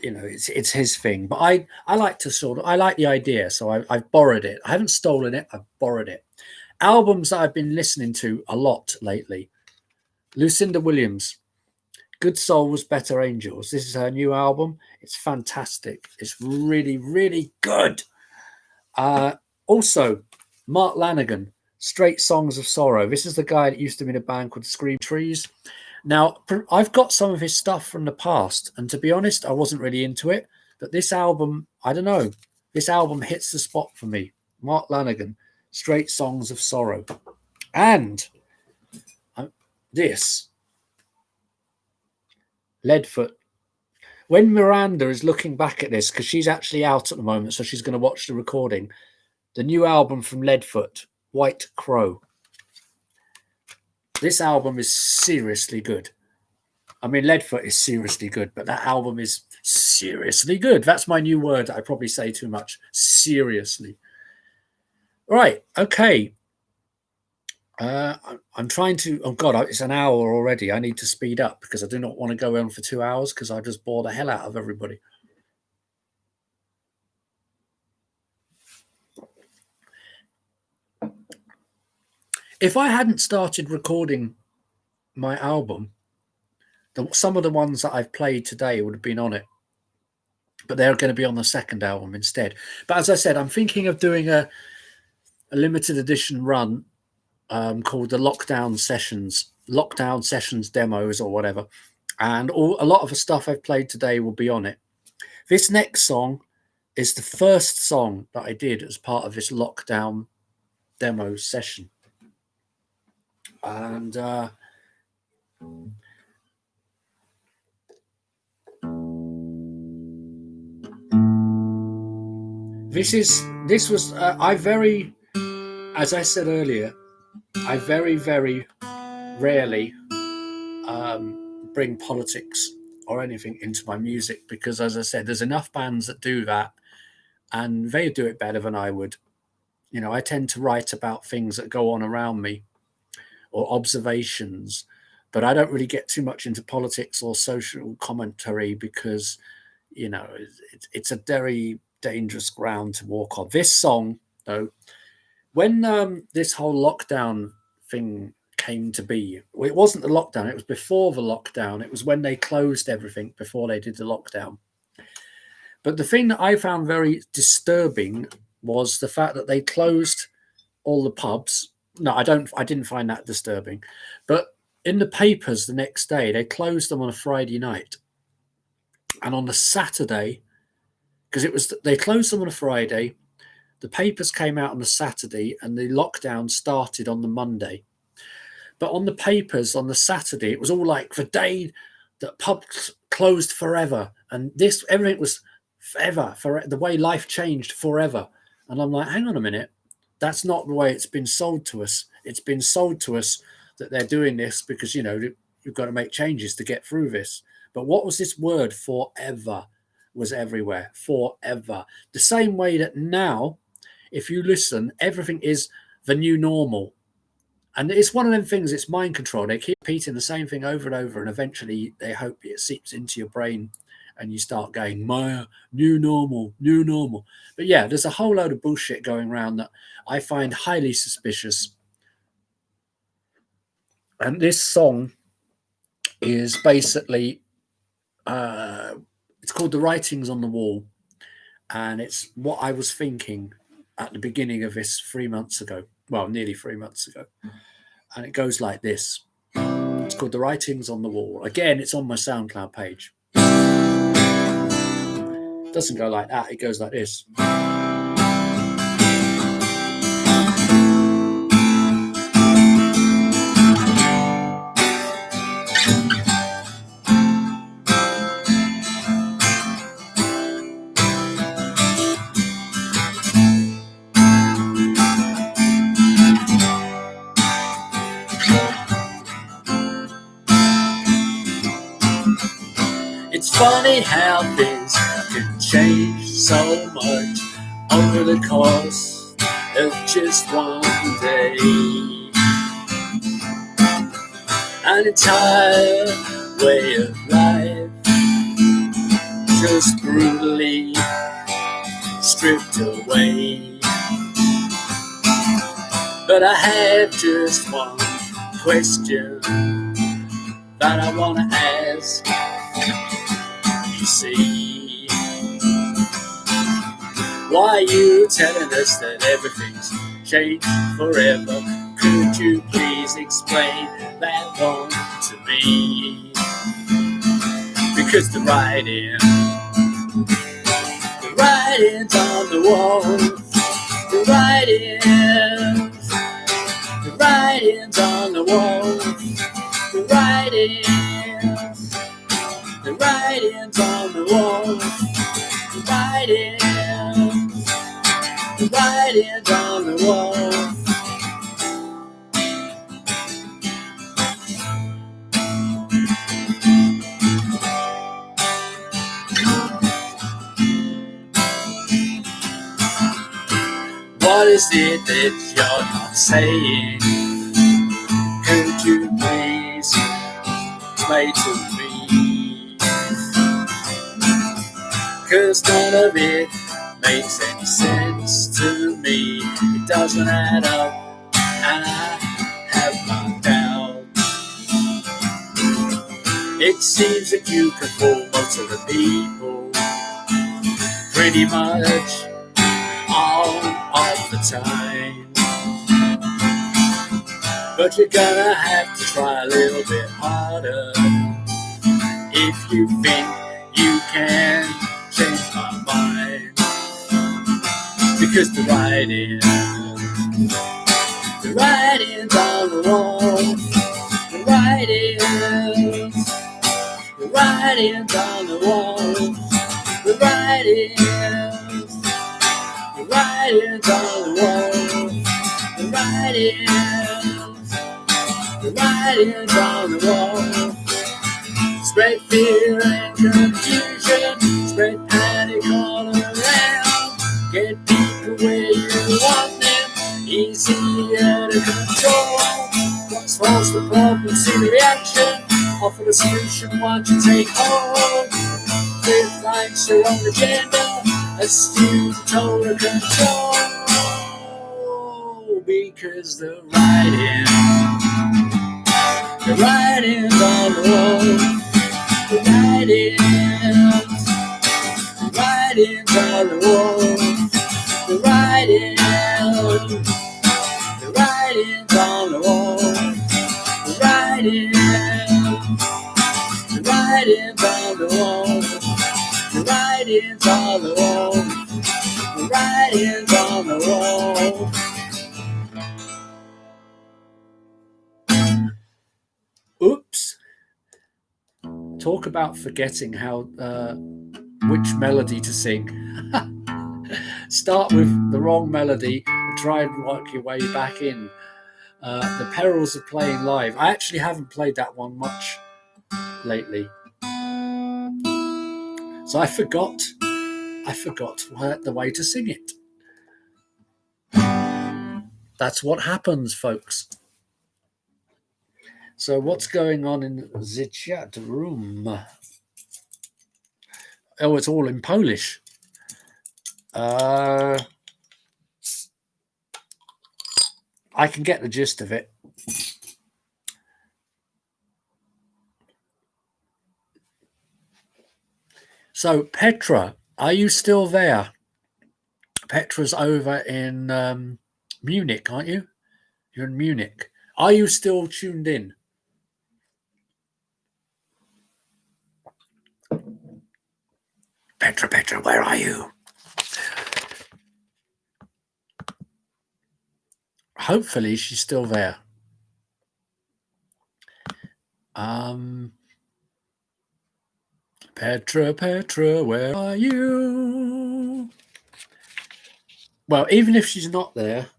you know, it's his thing. But I like to I like the idea, so I've borrowed it. I haven't stolen it. I've borrowed it. Albums that I've been listening to a lot lately. Lucinda Williams, Good Souls, Better Angels. This is her new album. It's fantastic. It's really, really good. Also, Mark Lanegan, Straight Songs of Sorrow. This is the guy that used to be in a band called Scream Trees. Now, I've got some of his stuff from the past, and to be honest, I wasn't really into it. But this album, I don't know. This album hits the spot for me. Mark Lanegan, Straight Songs of Sorrow. And this, Leadfoot, when Miranda is looking back at this, because she's actually out at the moment, so she's going to watch the recording, the new album from Leadfoot, White Crow. This album is seriously good. I mean, Leadfoot is seriously good, but that album is seriously good. That's my new word. I probably say too much. Seriously. Right. Okay. I'm trying to. Oh God, it's an hour already. I need to speed up because I do not want to go on for 2 hours because I just bore the hell out of everybody. If I hadn't started recording my album, some of the ones that I've played today would have been on it, but they're going to be on the second album instead. But as I said, I'm thinking of doing a limited edition run called the Lockdown Sessions demos or whatever, and a lot of the stuff I've played today will be on it. This next song is the first song that I did as part of this Lockdown demo session, and this was as I said earlier, I very, very rarely bring politics or anything into my music because, as I said, there's enough bands that do that and they do it better than I would. You know, I tend to write about things that go on around me or observations, but I don't really get too much into politics or social commentary because, you know, it's a very dangerous ground to walk on. This song, though, when this whole lockdown thing came to be, well, it wasn't the lockdown, it was before the lockdown. It was when they closed everything before they did the lockdown. But the thing that I found very disturbing was the fact that they closed all the pubs. No, I didn't find that disturbing. But in the papers the next day, they closed them on a Friday night. And on the Saturday, because they closed them on a Friday, the papers came out on the Saturday and the lockdown started on the Monday. But on the papers on the Saturday, it was all like the day that pubs closed forever. And everything was forever, for the way life changed forever. And I'm like, hang on a minute. That's not the way it's been sold to us. It's been sold to us that they're doing this because, you know, you've got to make changes to get through this. But what was this word forever was everywhere, forever. The same way that now, if you listen, everything is the new normal. And it's one of them things, it's mind control. They keep repeating the same thing over and over, and eventually they hope it seeps into your brain and you start going, Maya, new normal, new normal. But yeah, there's a whole load of bullshit going around that I find highly suspicious. And this song is basically, it's called The Writings on the Wall. And it's what I was thinking at the beginning of this 3 months ago. Well, nearly 3 months ago. And it goes like this. It's called The Writings on the Wall. Again, it's on my SoundCloud page. It doesn't go like that. It goes like this. It's funny how things can change so much over the course of just one day. An entire way of life just brutally stripped away. But I have just one question that I want to ask. You see, why are you telling us that everything's changed forever? Could you please explain that one to me? Because the writing's on the wall. The writing's on the wall. The writing's writings on the wall. The writings on the wall. What is it that you're not saying? Could you please explain to me? 'Cause none of it makes any sense to me. It doesn't add up, and I have my doubts. It seems that you can fool most of the people pretty much all of the time. But you're gonna have to try a little bit harder if you think you can change my mind. Because the writings on the wall. The writings on the wall. The writings on the wall. The writings on the wall. Spread fear and confusion. Spread panic all around. Get people where you want them. Easier to control. What's the problem? See the reaction. Offer the solution. What you take home. With lines your own agenda. Assume total control. Because the writings on the wall. The writings on the wall. The writings on the wall. The writings on the wall. The writings on the wall. The writings on the wall. Oops. Talk about forgetting how which melody to sing. Start with the wrong melody and try and work your way back in. The perils of playing live. I actually haven't played that one much lately. So I forgot the way to sing it. That's what happens, folks. So what's going on in the chat room? Oh, it's all in Polish. I can get the gist of it. So, Petra, are you still there? Petra's over in Munich, aren't you? You're in Munich. Are you still tuned in? Petra, where are you? Hopefully she's still there. Petra, where are you? Well, even if she's not there,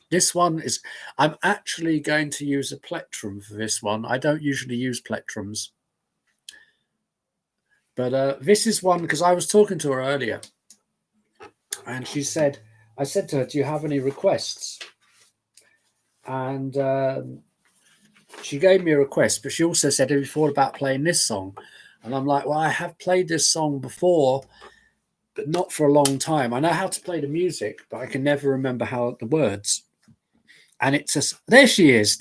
this one is... I'm actually going to use a plectrum for this one. I don't usually use plectrums. But this is one, because I was talking to her earlier, and she said, I said to her, do you have any requests? And she gave me a request, but she also said, have you thought about playing this song? And I'm like, well, I have played this song before, but not for a long time. I know how to play the music, but I can never remember how the words. And it's a... There she is.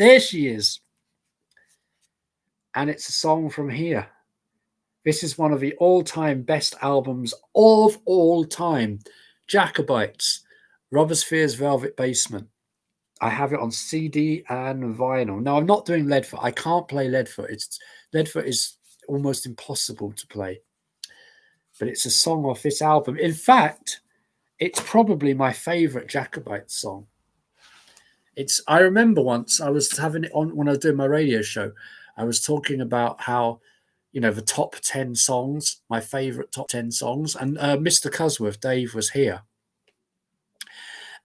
And it's a song from here. This is one of the all-time best albums of all time. Jacobites, Robertsphere's Velvet Basement. I have it on CD and vinyl. Now, I'm not doing Leadfoot. I can't play Leadfoot. Leadfoot is almost impossible to play. But it's a song off this album. In fact, it's probably my favorite Jacobites song. I remember once I was having it on when I was doing my radio show. I was talking about how you know, the top 10 songs, my favorite top 10 songs. And Mr. Cusworth, Dave, was here.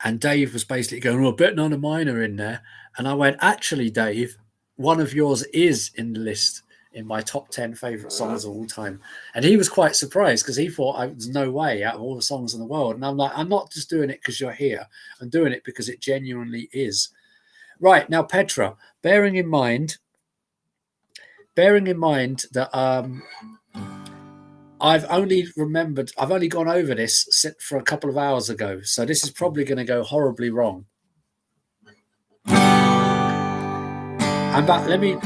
And Dave was basically going, well, a bit none of mine are in there. And I went, actually, Dave, one of yours is in the list in my top 10 favorite songs of all time. And he was quite surprised because he thought there's no way out of all the songs in the world. And I'm like, I'm not just doing it because you're here. I'm doing it because it genuinely is. Right. Now, Petra, bearing in mind that I've only gone over this for a couple of hours ago. So this is probably going to go horribly wrong. I'm back. Let me...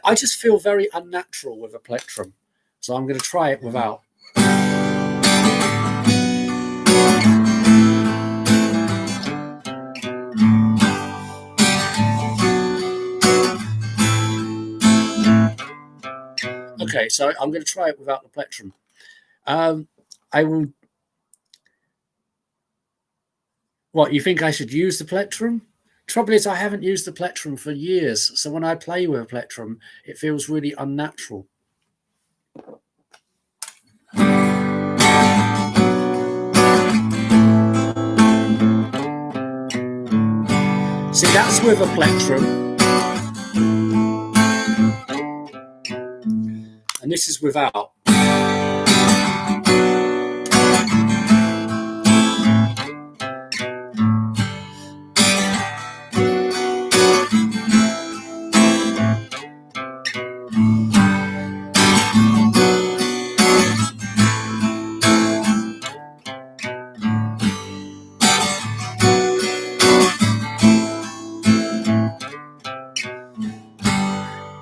I just feel very unnatural with a plectrum. So I'm going to try it without. Okay, so I'm going to try it without the plectrum. I will... What, you think I should use the plectrum? Trouble is, I haven't used the plectrum for years, so when I play with a plectrum, it feels really unnatural. See, that's with a plectrum, and this is without.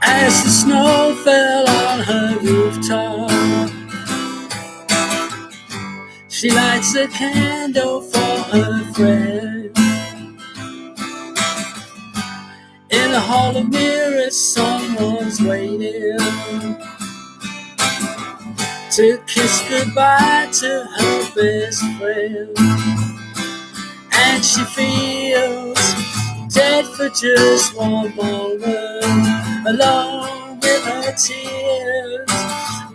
As the snow fell on her rooftop, she lights a candle for her friend. In the hall of mirrors, someone's waiting to kiss goodbye to her best friend. And she feels dead for just one moment, alone with her tears.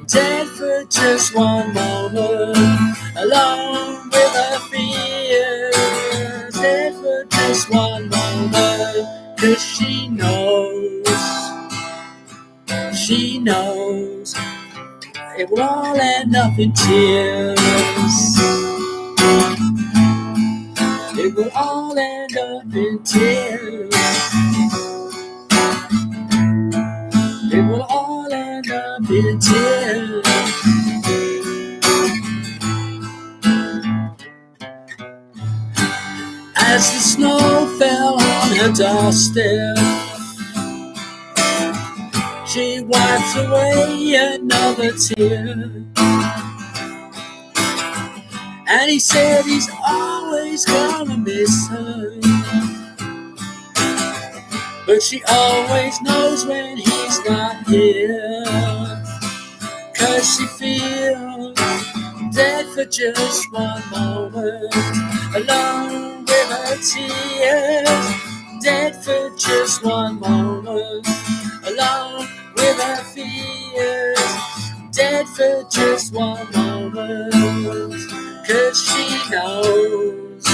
Dead for just one moment, alone with her fears. Dead for just one moment, 'cause she knows it will all end up in tears. It will all end up in tears. It will all end up in tears. As the snow fell on her doorstep, she wipes away another tear. And he said he's always gonna miss her, but she always knows when he's not here. 'Cause she feels dead for just one moment, alone with her tears. Dead for just one moment, alone with her fears. Dead for just one moment, 'cause she knows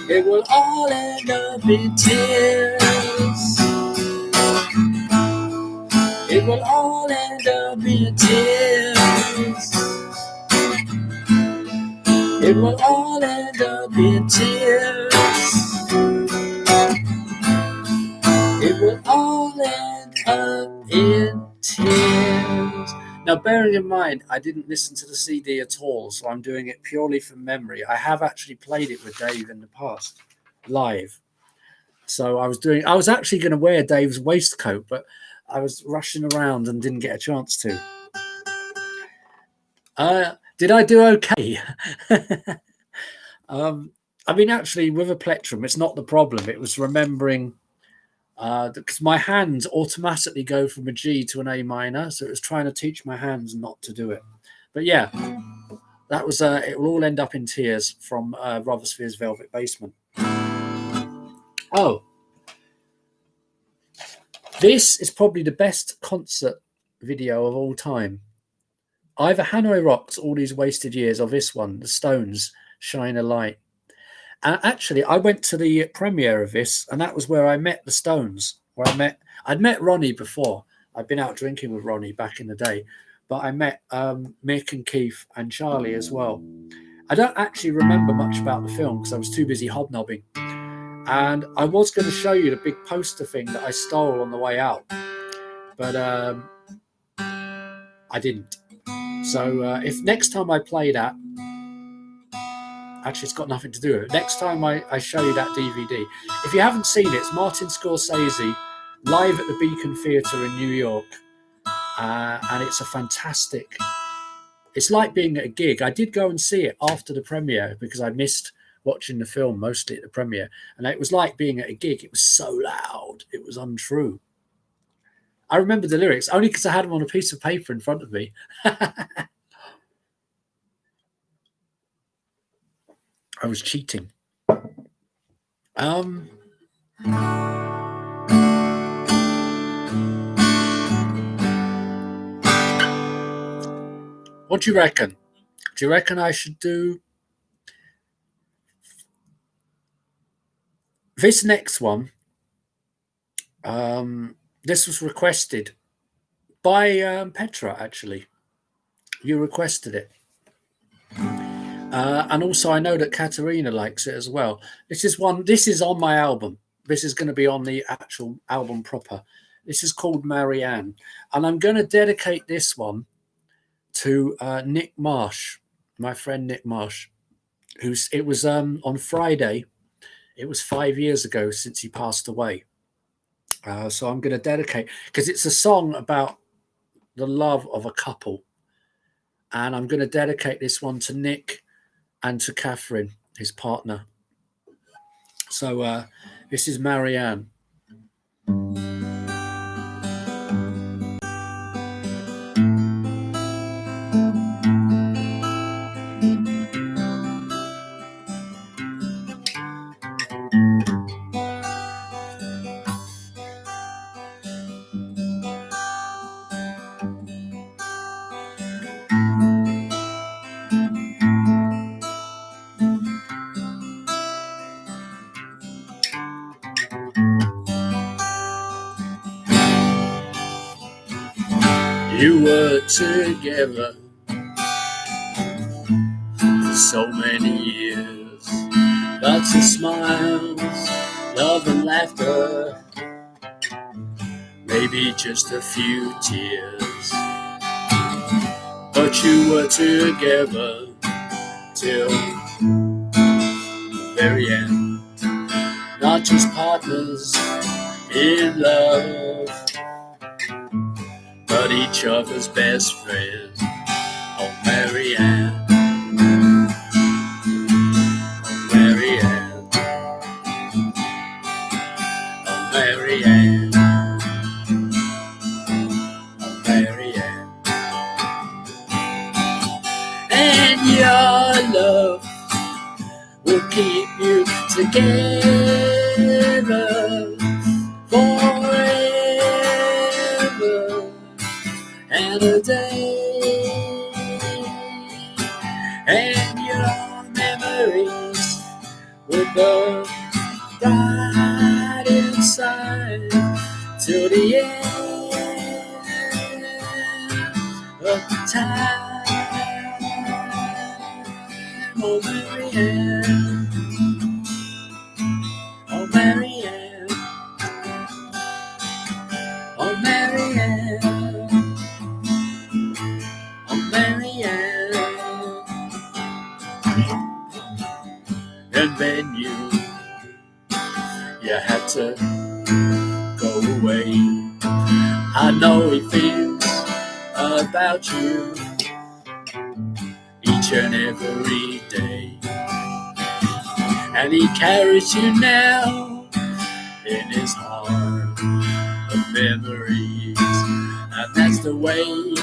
it will all end up in tears. It will all end up in tears. It will all end up in tears. It will all end up in tears. Now, bearing in mind, I didn't listen to the CD at all, so I'm doing it purely from memory. I have actually played it with Dave in the past, live. So I was actually going to wear Dave's waistcoat, but I was rushing around and didn't get a chance to. Did I do okay? I mean, actually, with a plectrum, it's not the problem. It was remembering, because my hands automatically go from a G to an A minor, so it was trying to teach my hands not to do it. But yeah, That was It Will All End Up in Tears from Rothersphere's Velvet Basement. Oh, this is probably the best concert video of all time. Either Hanoi Rocks, All These Wasted Years, or this one, The Stones, Shine a Light. And actually, I went to the premiere of this, and that was where I met the Stones. I'd met Ronnie before. I'd been out drinking with Ronnie back in the day, but I met Mick and Keith and Charlie as well. I don't actually remember much about the film because I was too busy hobnobbing. And I was going to show you the big poster thing that I stole on the way out, but I didn't. So if next time I play that, actually, it's got nothing to do with it. Next time I show you that DVD, if you haven't seen it, it's Martin Scorsese live at the Beacon Theatre in New York. And it's a fantastic... It's like being at a gig. I did go and see it after the premiere because I missed watching the film mostly at the premiere. And it was like being at a gig. It was so loud. It was untrue. I remember the lyrics only because I had them on a piece of paper in front of me. I was cheating. What do you reckon? Do you reckon I should do this next one? This was requested by Petra, actually. You requested it. And also I know that Katerina likes it as well. This is on my album. This is going to be on the actual album proper. This is called Marianne. And I'm going to dedicate this one to Nick Marsh, my friend Nick Marsh. It was on Friday. It was 5 years ago since he passed away. So I'm going to dedicate, because it's a song about the love of a couple. And I'm going to dedicate this one to Nick and to Catherine, his partner. So this is Marianne. You were together for so many years, lots of smiles, love and laughter, maybe just a few tears. But you were together till the very end, not just partners in love, but each other's best friend. Oh, Marianne, oh, Marianne, oh, Marianne, oh, Marianne. And your love will keep you together forever and a day, and your memories will burn bright inside till the end of time. Oh, Marianne, oh, Marianne, oh, Marianne, oh, Marianne. And then you had to go away. I know he thinks about you each and every day, and he carries you now in his heart of memories, and that's the way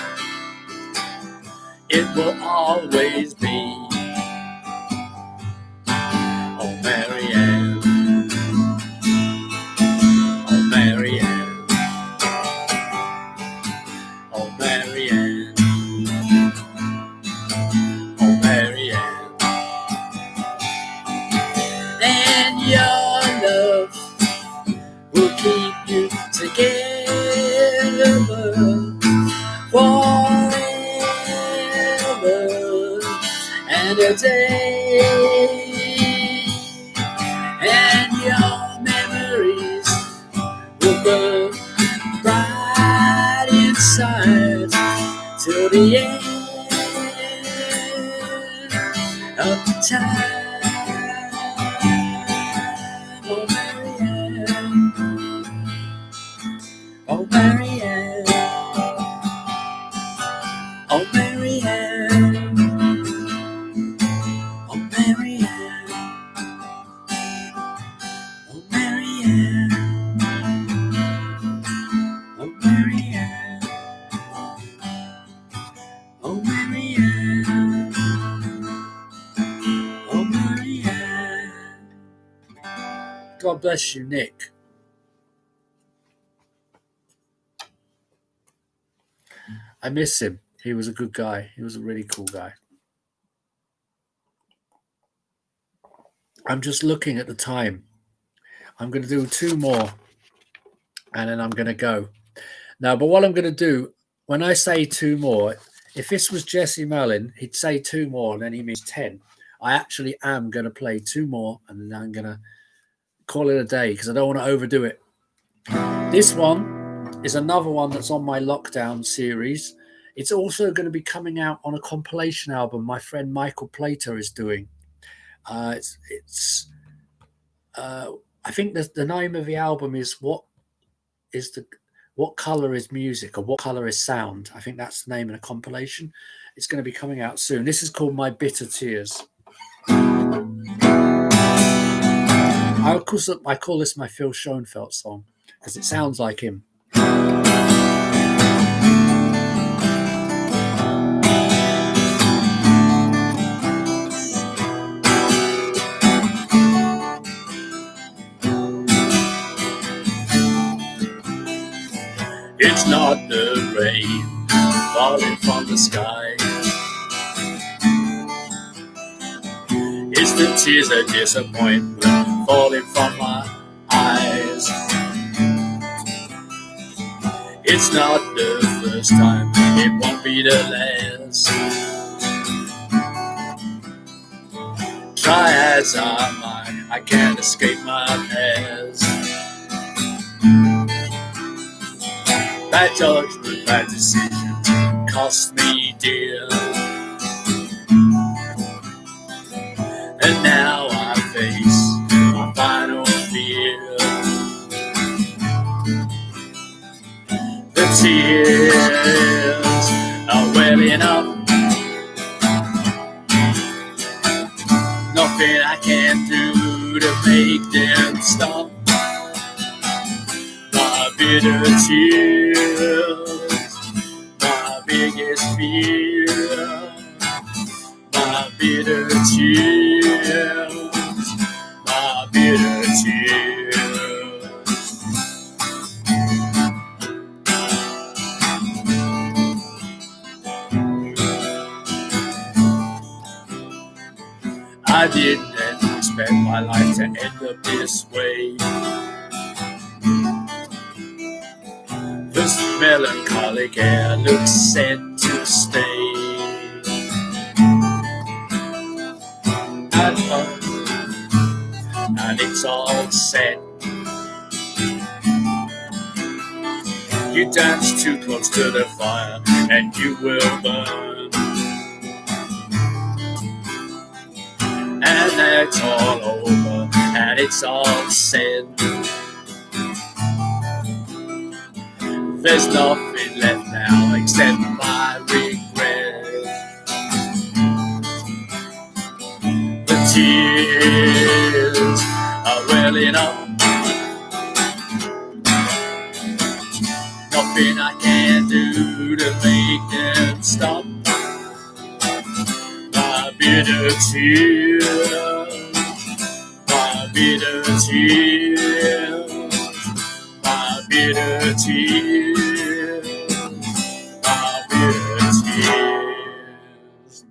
it will always be. Oh, Marianne, oh, Marianne, oh, Marianne, oh, Marianne. And your love will keep you together forever and a day. And your memories will burn bright inside till the end of time. Oh, Marianne, oh, Marianne, oh, Marianne, oh, Marianne, oh, Marianne, oh, Marianne, oh, Marianne, oh, Marianne. God bless you, Nick. I miss him. He was a good guy. He was a really cool guy. I'm just looking at the time. I'm going to do 2 more and then I'm going to go. Now, but what I'm going to do, when I say 2 more, if this was Jesse Merlin, he'd say 2 more and then he means 10. I actually am going to play 2 more and then I'm going to call it a day because I don't want to overdo it. This one is another one that's on my lockdown series. It's also going to be coming out on a compilation album my friend Michael Plater is doing. I think the name of the album is What Color is Music or What Color is Sound. I think that's the name of the compilation. It's going to be coming out soon. This is called My Bitter Tears. I call this my Phil Schoenfeld song because it sounds like him. It's not the rain falling from the sky. It's the tears of disappointment falling from my eyes. It's not the first time, it won't be the last. Try as I might, I can't escape my past. Bad judgment, bad decisions cost me dear. And now I face my final fear. The tears are welling up. Nothing I can do to make them stop. My bitter tears, my biggest fear. My bitter tears, my bitter tears. I didn't expect my life to end up this way. This melancholic air looks set to stay. And it's all set. You dance too close to the fire and you will burn. And that's all over and it's all said. There's nothing left now except my regret. The tears are welling up. Nothing I can do to make them stop. bitter tears, my bitter tears, my bitter tears, my bitter tears.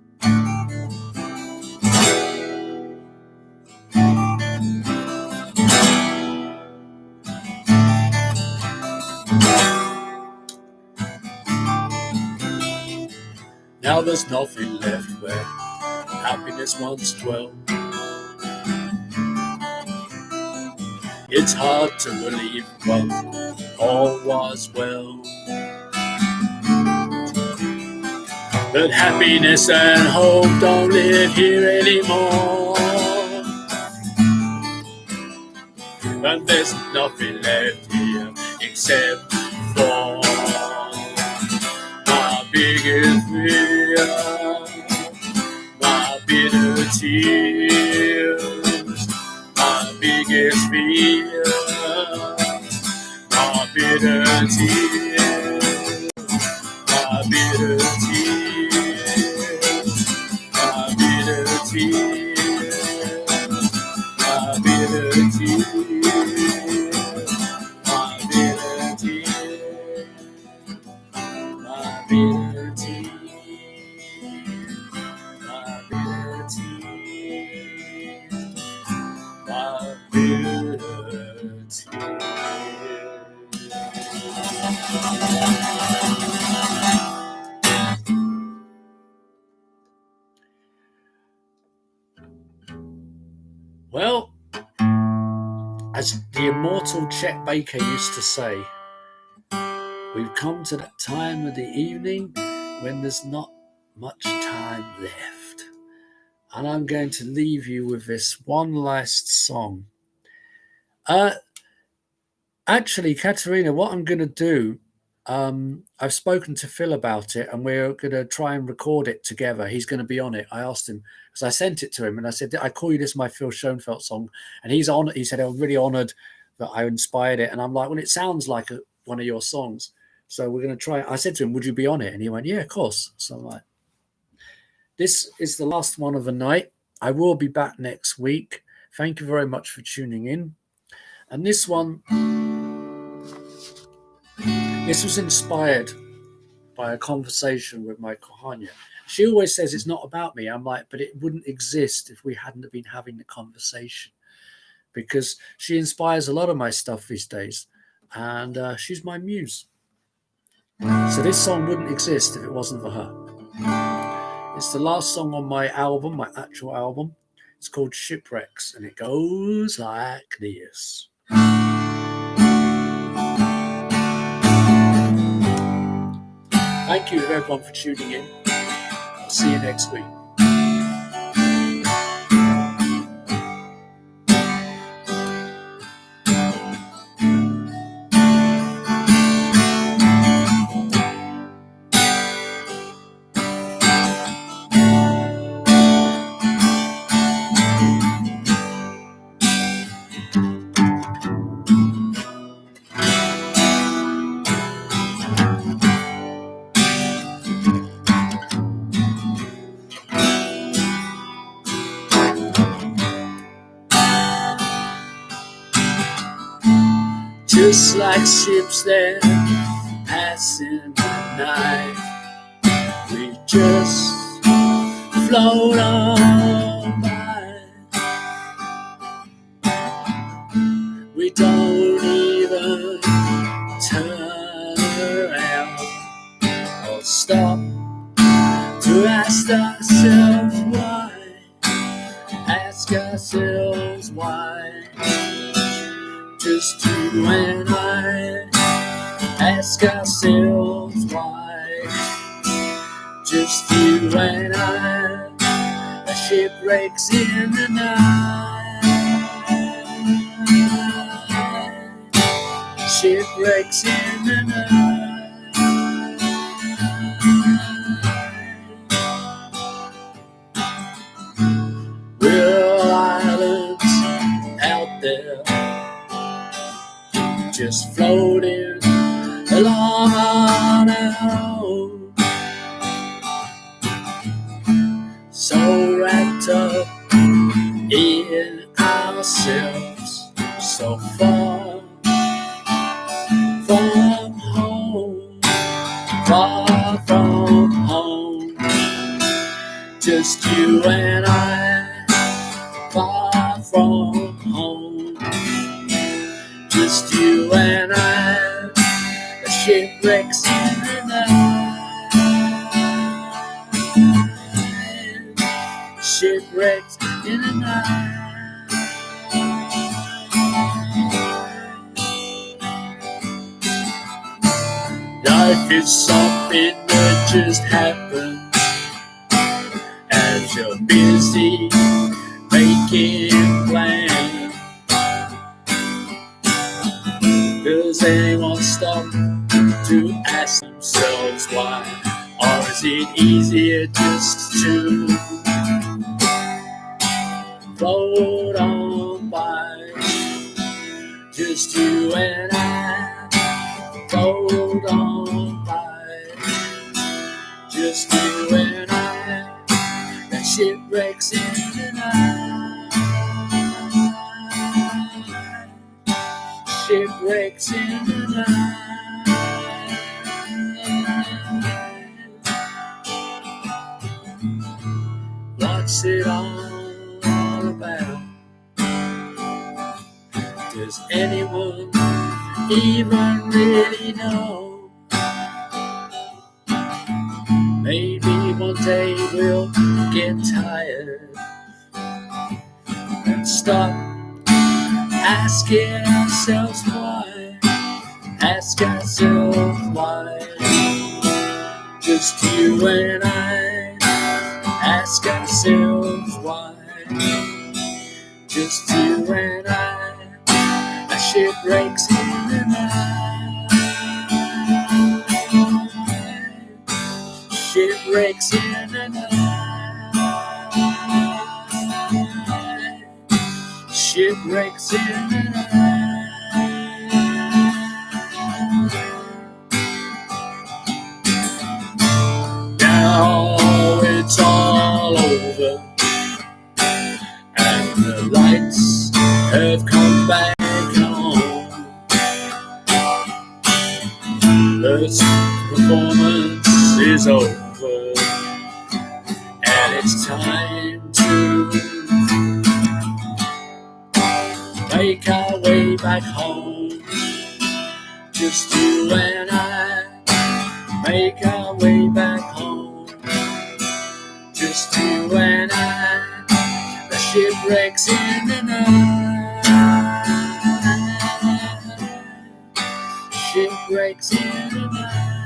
Now there's nothing left where happiness once dwelt. It's hard to believe, but all was well. But happiness and hope don't live here anymore. And there's nothing left here except for my biggest fear, my bitter tears, my biggest fear, my bitter tears, my bitter tears, my bitter tears, my bitter tears, my bitter tears, my bitter tears, my bitter tears, my bitter tears. Well, as the immortal Chet Baker used to say, we've come to that time of the evening when there's not much time left. And I'm going to leave you with this one last song. Actually, Katerina, what I'm going to do, I've spoken to Phil about it, and we're going to try and record it together. He's going to be on it. I asked him, because I sent it to him, and I said, I call you this my Phil Schoenfeld song. And he's on. He said, I'm really honoured that I inspired it. And I'm like, well, it sounds like one of your songs. So we're going to try. I said to him, would you be on it? And he went, yeah, of course. So I'm like, this is the last one of the night. I will be back next week. Thank you very much for tuning in. And this one, this was inspired by a conversation with my kohania. She always says it's not about me. I'm like, but it wouldn't exist if we hadn't been having the conversation, because she inspires a lot of my stuff these days, and she's my muse. So this song wouldn't exist if it wasn't for her. It's the last song on my album, my actual album. It's called Shipwrecks, and it goes like this. Thank you everyone for tuning in. I'll see you next week. Just like ships that pass in the night, we just float on by. We don't even turn around or stop to ask ourselves why. Ask ourselves why. Just you and I ask ourselves why. Just you and I, a shipwrecks in the night. Shipwrecks in the night. We're islands out there, just floating along on our own. So right ourselves so far from home, far from home. Just you and I, far from home. Just you and I, the shipwrecks in the night, shipwrecks in the night. Life is something that just happens as you're busy making plans. Does anyone stop to ask themselves why? Or is it easier just to float on by? Just you and I, float on by. Just you and I, that shipwrecks in the night, shipwrecks in the night. What's it all about? Does anyone even really know? Maybe one day we'll get tired and stop asking ourselves why. Ask ourselves why. Just you and I, ask ourselves why. Just you and I, a shipwrecks in the night, shipwrecks in the night, shipwrecks in the night. Now it's all over and the lights have come back home. This performance is over and it's time to make our way back home. Just you and I, make our way back home. Just you and I, the shipwrecks in the night, shipwrecks in the night,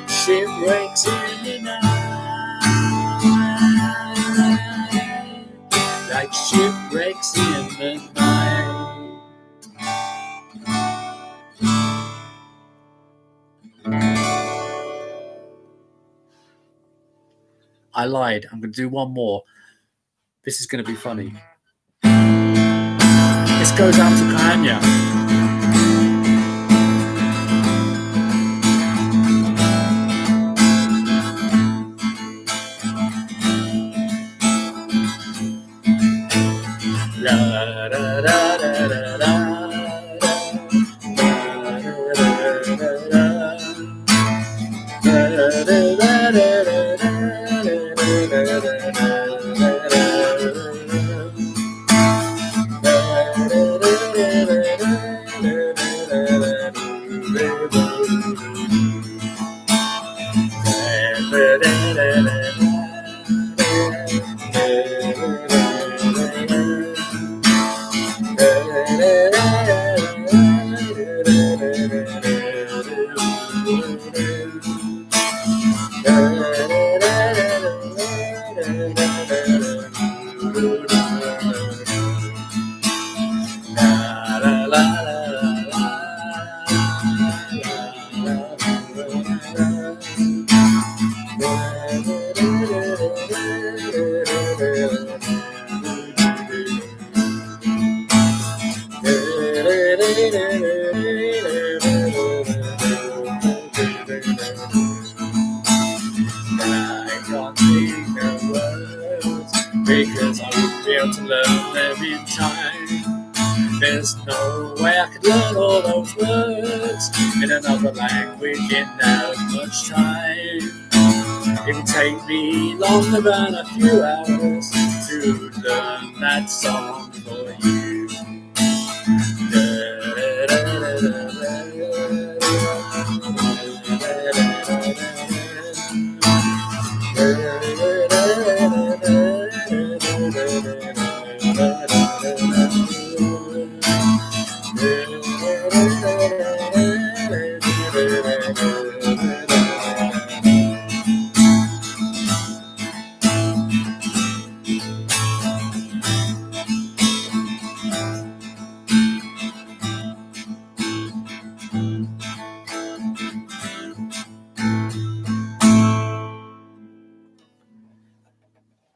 shipwrecks in the night, like shipwrecks in the night. I lied. I'm going to do one more. This is going to be funny. This goes out to Cryin. La da da da da da. them in time. There's no way I could learn all those words in another language in as much time. It would take me longer than a few hours to learn that song for you.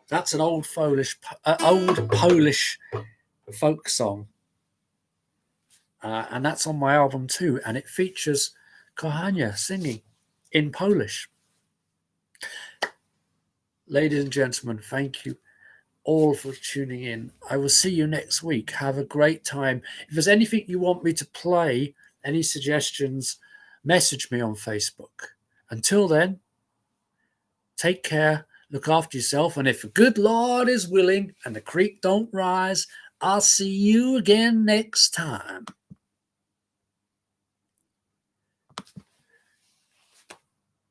That's an old Polish folk song, and that's on my album too. And it features Kochania singing in Polish. Ladies and gentlemen, thank you all for tuning in. I will see you next week. Have a great time. If there's anything you want me to play, any suggestions, message me on Facebook. Until then, take care. Look after yourself, and if the good Lord is willing and the creek don't rise, I'll see you again next time.